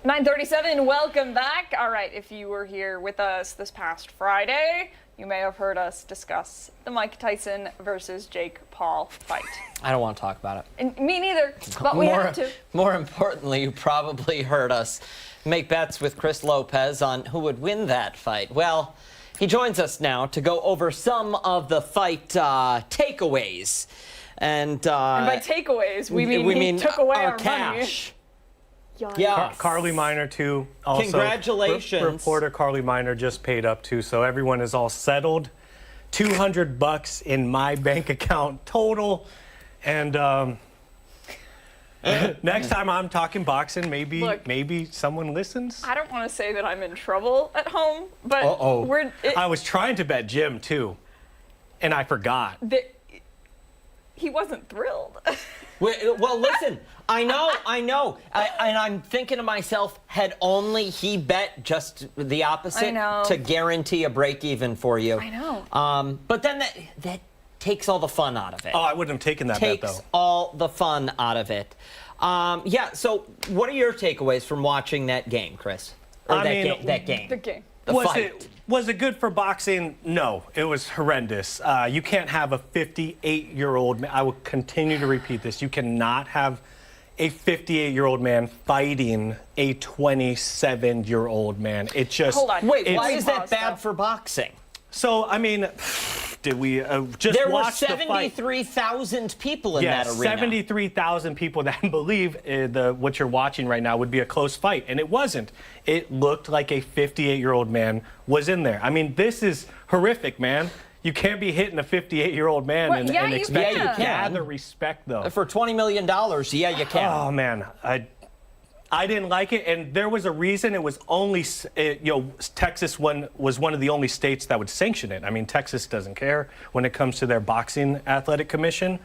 .937, welcome back. All right, if you were here with us this past Friday, you may have heard us discuss the Mike Tyson versus Jake Paul fight. I don't want to talk about it. And me neither, but we have to. More importantly, you probably heard us make bets with Chris Lopez on who would win that fight. Well, he joins us now to go over some of the fight takeaways. And by takeaways, we mean he took away our cash. Money. Yeah. Carly Miner, too. Also, congratulations. Reporter Carly Miner just paid up, too, so everyone is all settled. $200 in my bank account total. And next time I'm talking boxing, maybe someone listens. I don't want to say that I'm in trouble at home, but I was trying to bet Jim, too, and I forgot. He wasn't thrilled. Well, listen, I know. And I'm thinking to myself, had only he bet just the opposite to guarantee a break even for you. I know. But then that takes all the fun out of it. Oh, I wouldn't have taken that bet, though. Takes all the fun out of it. Yeah, so what are your takeaways from watching that game, Chris? Or that game. The game. Was it good for boxing? No, it was horrendous. You can't have a 58-year-old man. I will continue to repeat this. You cannot have a 58-year-old man fighting a 27-year-old man. It just... Hold on. Wait, why is that bad for boxing? So, I mean, did we just watch the fight? There were 73,000 people in that arena. 73,000 people that believe what you're watching right now would be a close fight, and it wasn't. It looked like a 58-year-old man was in there. I mean, this is horrific, man. You can't be hitting a 58-year-old man and expect to gather respect, though. For $20 million, yeah, you can. Oh, man. I didn't like it, and there was a reason. It was only, Texas was one of the only states that would sanction it. I mean, Texas doesn't care when it comes to their boxing athletic commission.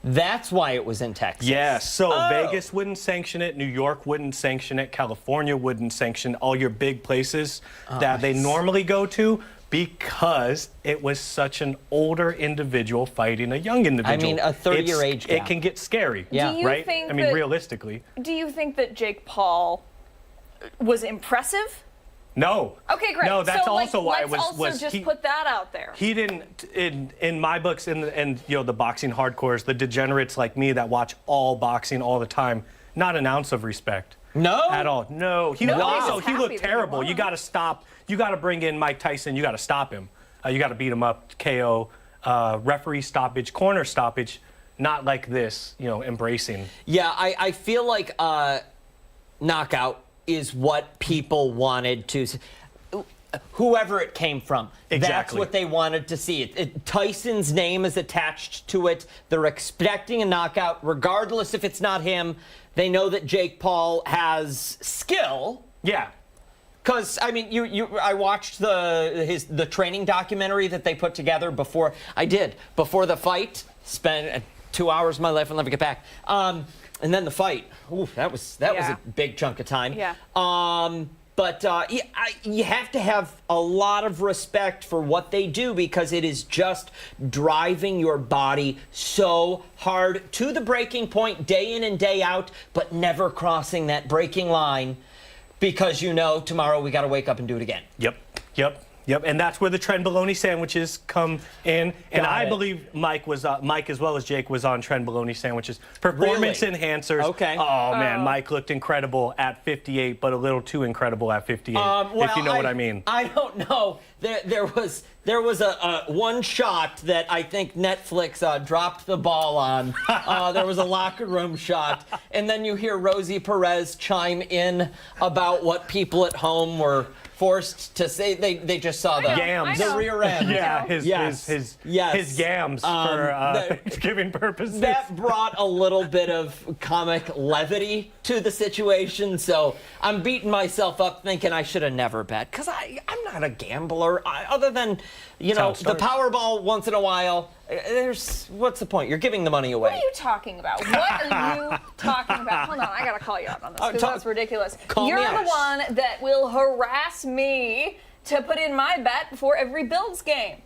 That's why it was in Texas. Yeah, so Vegas wouldn't sanction it, New York wouldn't sanction it, California wouldn't sanction all your big places that they normally go to, because it was such an older individual fighting a young individual. I mean, a 30-year age gap. It can get scary, right? I mean, realistically. Do you think that Jake Paul was impressive No. Okay, great. No, that's so, also why let's it also was just put that out there. He didn't, in my books, and the boxing hardcores, the degenerates like me that watch all boxing all the time, not an ounce of respect. No? At all. No. He looked terrible. You got to stop. You got to bring in Mike Tyson. You got to stop him. You got to beat him up, KO, referee stoppage, corner stoppage, not like this, embracing. Yeah, I feel like knockout is what people wanted to see. Whoever it came from. Exactly. That's what they wanted to see. Tyson's name is attached to it. They're expecting a knockout, regardless if it's not him. They know that Jake Paul has skill. Yeah. Because, I mean, I watched the training documentary that they put together before the fight. Spent 2 hours of my life, I'll never get back. And then the fight. Ooh, that was a big chunk of time. Yeah. But you have to have a lot of respect for what they do, because it is just driving your body so hard to the breaking point day in and day out, but never crossing that breaking line, because tomorrow we got to wake up and do it again. Yep. And that's where the Trend Bologna sandwiches come in. And I believe Mike as well as Jake was on Trend Bologna sandwiches. Performance enhancers. Okay. Oh, man, Mike looked incredible at 58, but a little too incredible at 58, if you know what I mean. I don't know. There was a one shot that I think Netflix dropped the ball on. There was a locker room shot, and then you hear Rosie Perez chime in about what people at home were forced to say. They just saw the rear end. Yeah, his gams for Thanksgiving purposes. That brought a little bit of comic levity to the situation, so I'm beating myself up thinking I should have never bet, because I'm not a gambler. Other than, the Powerball once in a while, what's the point? You're giving the money away. What are you talking about? What are you talking about? Hold on, I gotta call you out on this, because that's ridiculous. You're the one that will harass me to put in my bet before every Bills game.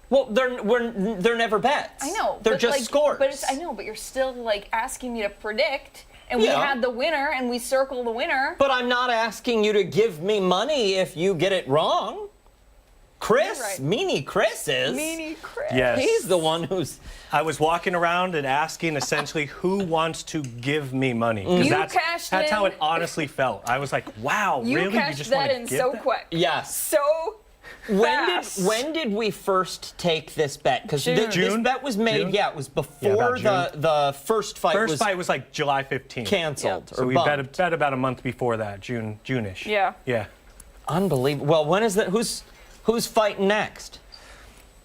Well, they're never bets. I know. They're just scores. But I know, but you're still asking me to predict. And we had the winner, and we circle the winner. But I'm not asking you to give me money if you get it wrong. Chris, right. Meanie Chris is. Meanie Chris. Yes. He's the one who's... I was walking around and asking essentially who wants to give me money. Because that's how it honestly felt. I was like, wow, really? You cashed that in so quick. Yes. So fast. When did we first take this bet? Because this bet was made, it was before the first fight. First fight was like July 15th. Canceled. So we bet about a month before that, June-ish. Yeah. Yeah. Unbelievable. Well, when is that? Who's fighting next?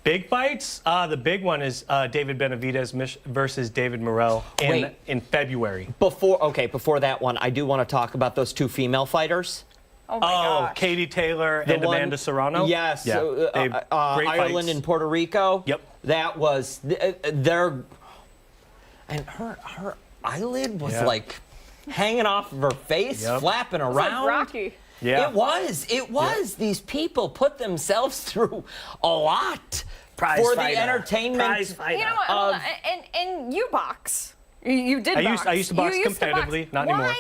Big fights? The big one is David Benavidez versus David Morrell in February. Before that one, I do want to talk about those two female fighters. Oh, my gosh. Katie Taylor and Amanda Serrano? Yes. Yeah. Ireland and Puerto Rico? Yep. That was... And her eyelid was hanging off of her face, flapping around. Like Rocky. Yeah. It was. These people put themselves through a lot for the entertainment. You know what? Hold on. And you box. You did box. I used to box competitively, not anymore.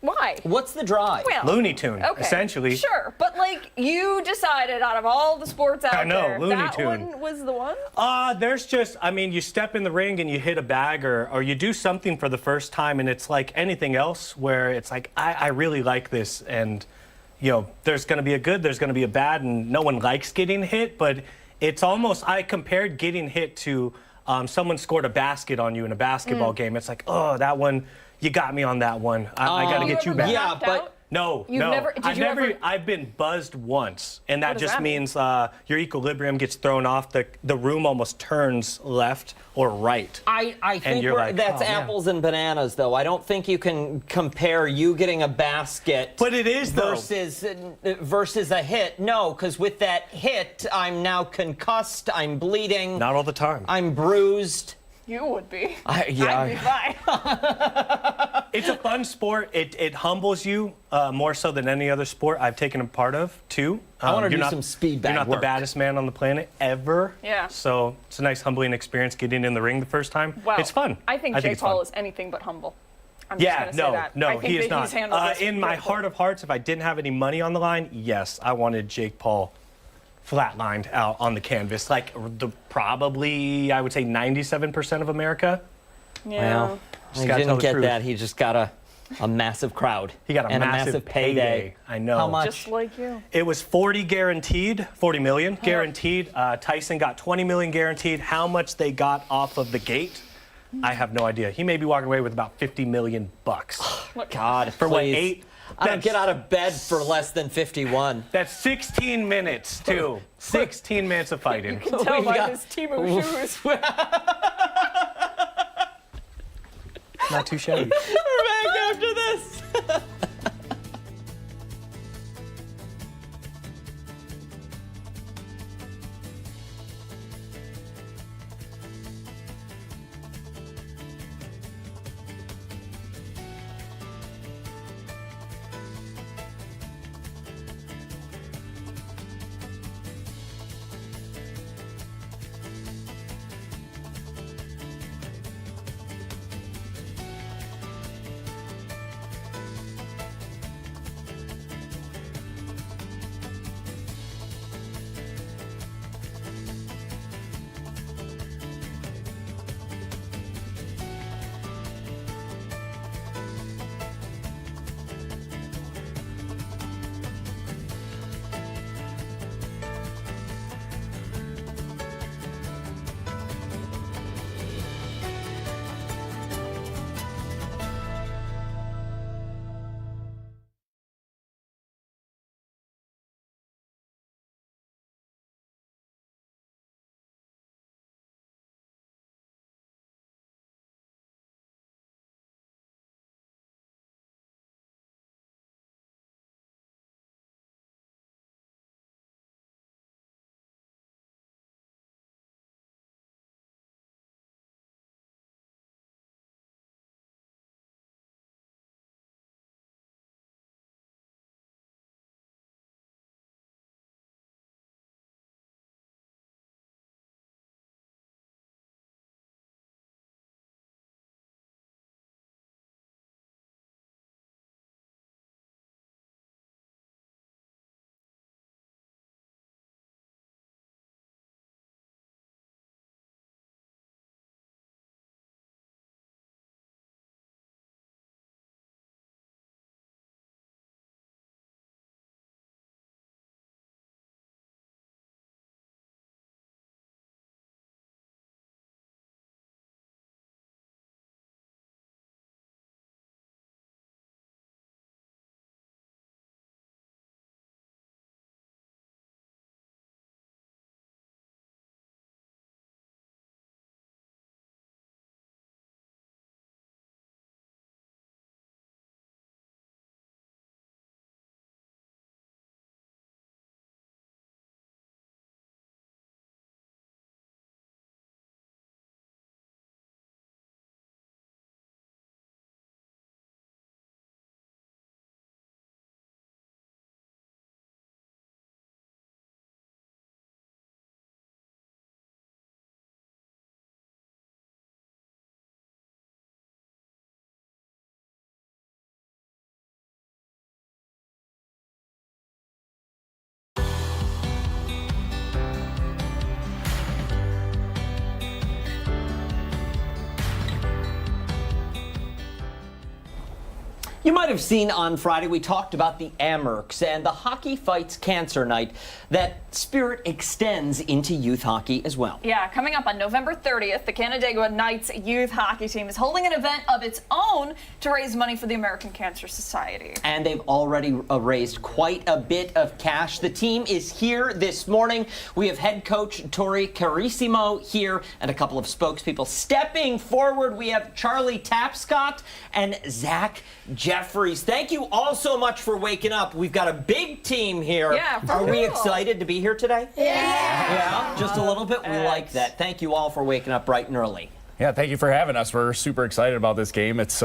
Why? What's the drive? Well, Looney Tune, essentially. Sure, but you decided out of all the sports out there, Looney Tune. One was the one? There's just, you step in the ring and you hit a bag or you do something for the first time, and it's like anything else where it's like, I really like this, and there's going to be a good, there's going to be a bad, and no one likes getting hit, but it's almost, I compared getting hit to someone scored a basket on you in a basketball game. It's like, oh, that one, you got me on that one. I got to get you back. Yeah, but no. I've been buzzed once, and that just means your equilibrium gets thrown off. The room almost turns left or right. I think that's apples and bananas, though. I don't think you can compare you getting a basket. But it is versus a hit. No, because with that hit, I'm now concussed. I'm bleeding. Not all the time. I'm bruised. You would be. I'd be fine. It's a fun sport. It humbles you more so than any other sport I've taken a part of, too. I want to do some speed bag You're not work. the baddest man on the planet, ever. Yeah. So it's a nice, humbling experience getting in the ring the first time. Wow. It's fun. I think Jake Paul is anything but humble. I'm just gonna say that. No, I think he is that not. he's handled this In my beautifully. heart of hearts, if I didn't have any money on the line, yes, I wanted Jake Paul flatlined out on the canvas, like probably I would say 97% of America. Yeah. Well, Just he gotta tell didn't the get truth. that. He just got a massive crowd. He got a and massive payday. I know. How much? Just like you. It was 40 million guaranteed. Tyson got 20 million guaranteed. How much they got off of the gate, I have no idea. He may be walking away with about $50 million. God, for what, please. 8? I don't get out of bed for less than 51. That's 16 minutes, too. 16 minutes of fighting. You can tell by his Temu shoes. Not too shabby. We're back after this. You might have seen on Friday we talked about the Amherst and the Hockey Fights Cancer Night. That spirit extends into youth hockey as well. Yeah, coming up on November 30th, the Canandaigua Knights youth hockey team is holding an event of its own to raise money for the American Cancer Society. And they've already raised quite a bit of cash. The team is here this morning. We have head coach Tori Carissimo here and a couple of spokespeople stepping forward. We have Charlie Tapscott and Zach Jeffries. Thank you all so much for waking up. We've got a big team here. Yeah, Are we excited to be here today? Yeah. Just a little bit. We like that. Thank you all for waking up bright and early. Yeah, thank you for having us. We're super excited about this game. It's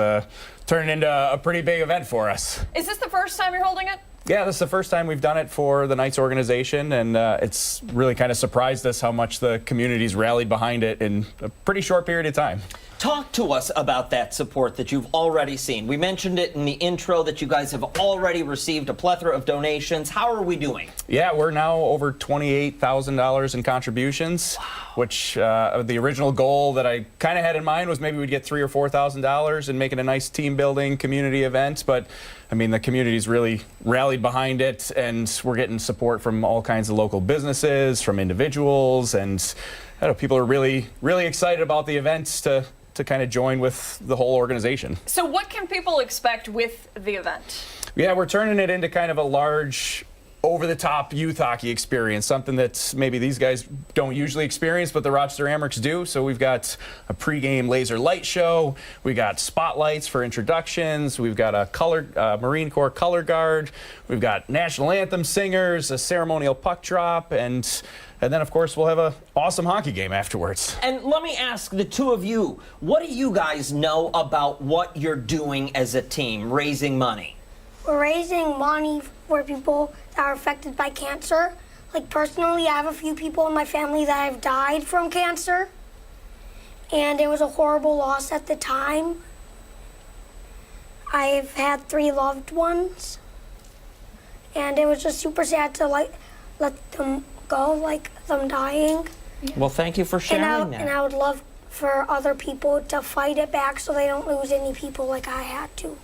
turning into a pretty big event for us. Is this the first time you're holding it? Yeah, this is the first time we've done it for the Knights organization, and it's really kind of surprised us how much the community's rallied behind it in a pretty short period of time. Talk to us about that support that you've already seen. We mentioned it in the intro that you guys have already received a plethora of donations. How are we doing? Yeah, we're now over $28,000 in contributions, which the original goal that I kind of had in mind was maybe we'd get $3,000 or $4,000 and make it a nice team building community event. But I mean, the community's really rallied behind it, and we're getting support from all kinds of local businesses, from individuals, and I don't know, people are really, really excited about the events to kind of join with the whole organization. So what can people expect with the event? Yeah, we're turning it into kind of a large, over-the-top youth hockey experience, something that maybe these guys don't usually experience, but the Rochester Amherst do. So we've got a pregame laser light show, we got spotlights for introductions, we've got a Marine Corps color guard, we've got national anthem singers, a ceremonial puck drop, and then, of course, we'll have an awesome hockey game afterwards. And let me ask the two of you, what do you guys know about what you're doing as a team, raising money? We're raising money for people that are affected by cancer. Like, personally, I have a few people in my family that have died from cancer, and it was a horrible loss at the time. I've had 3 loved ones, and it was just super sad to, like, let them go, like them dying. Well, thank you for sharing that. And I would love for other people to fight it back so they don't lose any people like I had to.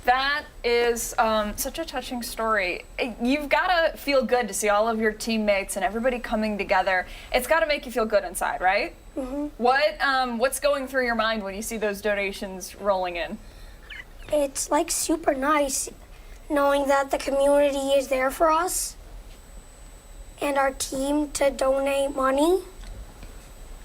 That is such a touching story. You've got to feel good to see all of your teammates and everybody coming together. It's got to make you feel good inside, right? Mm-hmm. What's going through your mind when you see those donations rolling in? It's like super nice knowing that the community is there for us and our team to donate money.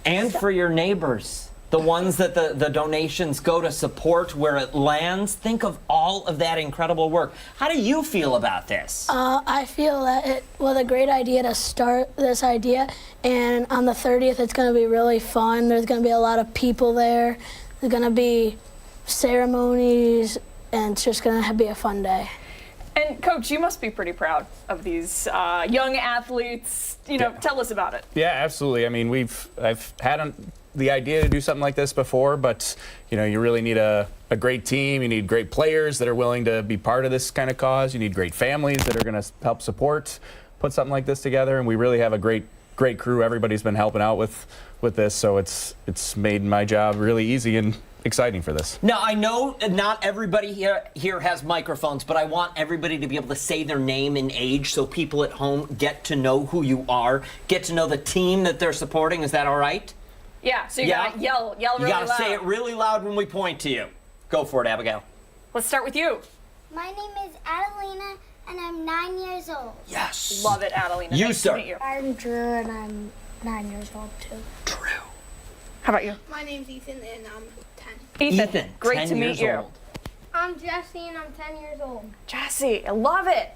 And for your neighbors, the ones that the donations go to support where it lands. Think of all of that incredible work. How do you feel about this? I feel that it was a great idea to start this idea, and on the 30th it's going to be really fun. There's going to be a lot of people there. There's going to be ceremonies, and it's just going to be a fun day. And Coach, you must be pretty proud of these young athletes. You know, tell us about it. Yeah, absolutely. I mean, I've had the idea to do something like this before, but you know, you really need a great team. You need great players that are willing to be part of this kind of cause. You need great families that are going to help put something like this together. And we really have a great crew. Everybody's been helping out with this, so it's made my job really easy and exciting for this. Now, I know not everybody here has microphones, but I want everybody to be able to say their name and age so people at home get to know who you are, get to know the team that they're supporting. Is that all right? Yeah, so you gotta yell really loud. You gotta say it really loud when we point to you. Go for it, Abigail. Let's start with you. My name is Adelina, and I'm 9 years old. Yes. Love it, Adelina. You, nice sir. To meet you. I'm Drew, and I'm 9 years old, too. Drew. How about you? My name's Ethan, and I'm 10. Ethan, great to meet you. Old. I'm Jesse, and I'm 10 years old. Jesse, I love it.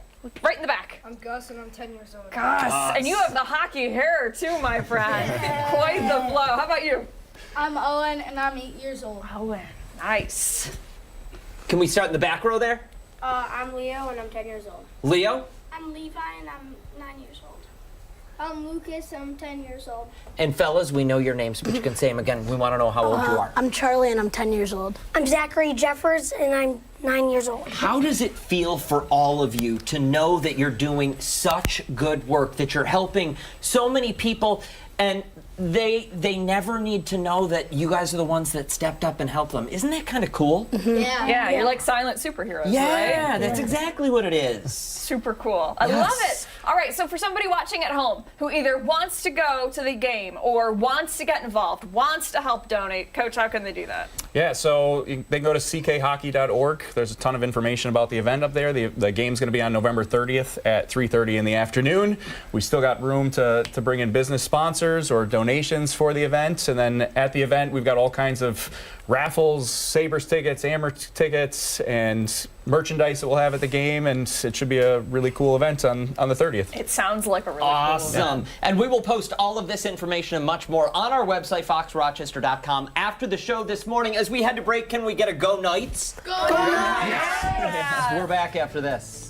Right in the back. I'm Gus, and I'm 10 years old. Gus. And you have the hockey hair too, my friend. Quite the flow. How about you? I'm Owen, and I'm 8 years old. Owen, nice. Can we start in the back row there? I'm Leo, and I'm 10 years old. Leo? I'm Levi, and I'm 9 years old. I'm Lucas, and I'm 10 years old. And fellas, we know your names, but you can say them again. We want to know how old you are. I'm Charlie, and I'm 10 years old. I'm Zachary Jeffers, and I'm 9 years old. How does it feel for all of you to know that you're doing such good work, that you're helping so many people, and they never need to know that you guys are the ones that stepped up and helped them? Isn't that kind of cool? Mm-hmm. Yeah, you're like silent superheroes, right? Yeah, that's exactly what it is. Super cool. I love it. All right, so for somebody watching at home who either wants to go to the game or wants to get involved, wants to help donate, Coach, how can they do that? Yeah, so they can go to ckhockey.org. There's a ton of information about the event up there. The game's going to be on November 30th at 3:30 in the afternoon. We still got room to bring in business sponsors or donations for the event. And then at the event, we've got all kinds of raffles, Sabres tickets, Amherst tickets, and merchandise that we'll have at the game, and it should be a really cool event on the 30th. It sounds like a really awesome. cool event. And we will post all of this information and much more on our website, foxrochester.com, after the show this morning. As we head to break, can we get a Go Knights? Go Knights! Yes. We're back after this.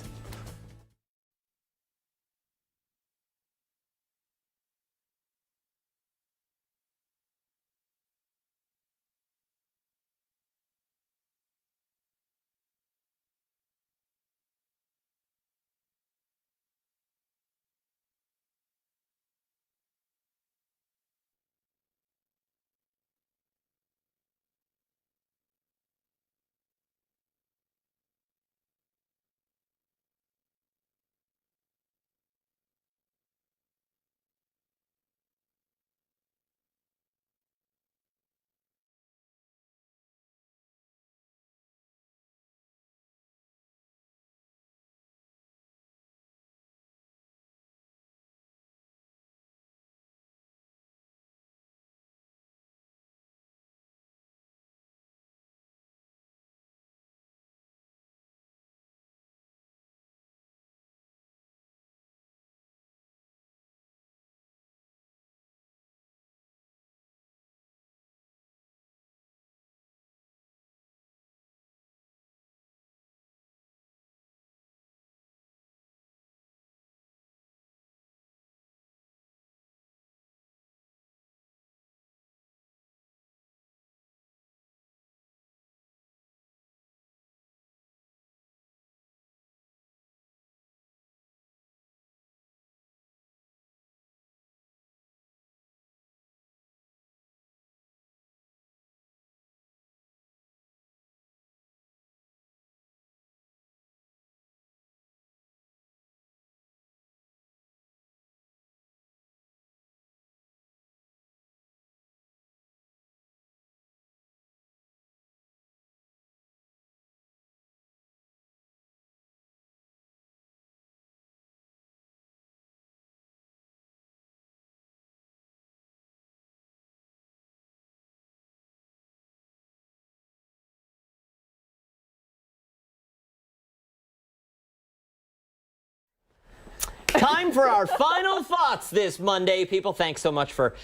Time for our final thoughts this Monday. People, thanks so much for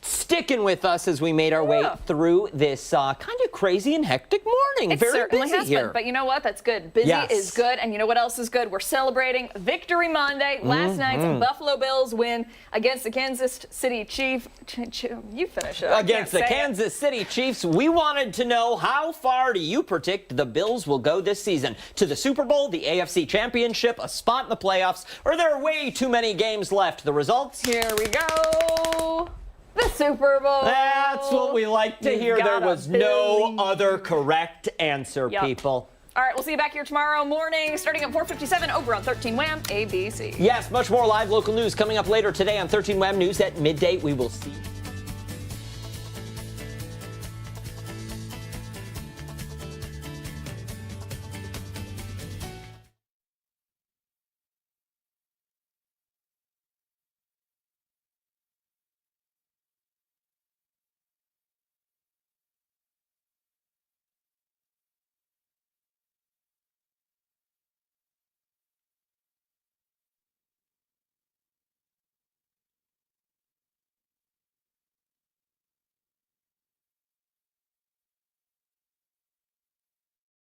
sticking with us as we made our way through this kind of crazy and hectic morning. It Very certainly busy has here. been, but you know what? That's good. Busy is good, and you know what else is good? We're celebrating Victory Monday. Last night's Buffalo Bills win against the Kansas City Chiefs. You finish it. Against the Kansas City Chiefs, we wanted to know, how far do you predict the Bills will go this season? To the Super Bowl, the AFC Championship, a spot in the playoffs, or there are way too many games left? The results? Here we go. The Super Bowl. That's what we like to hear. There was no other correct answer, people. All right, we'll see you back here tomorrow morning, starting at 4:57 over on 13 Wham ABC. Yes, much more live local news coming up later today on 13 Wham News at midday. We will see you.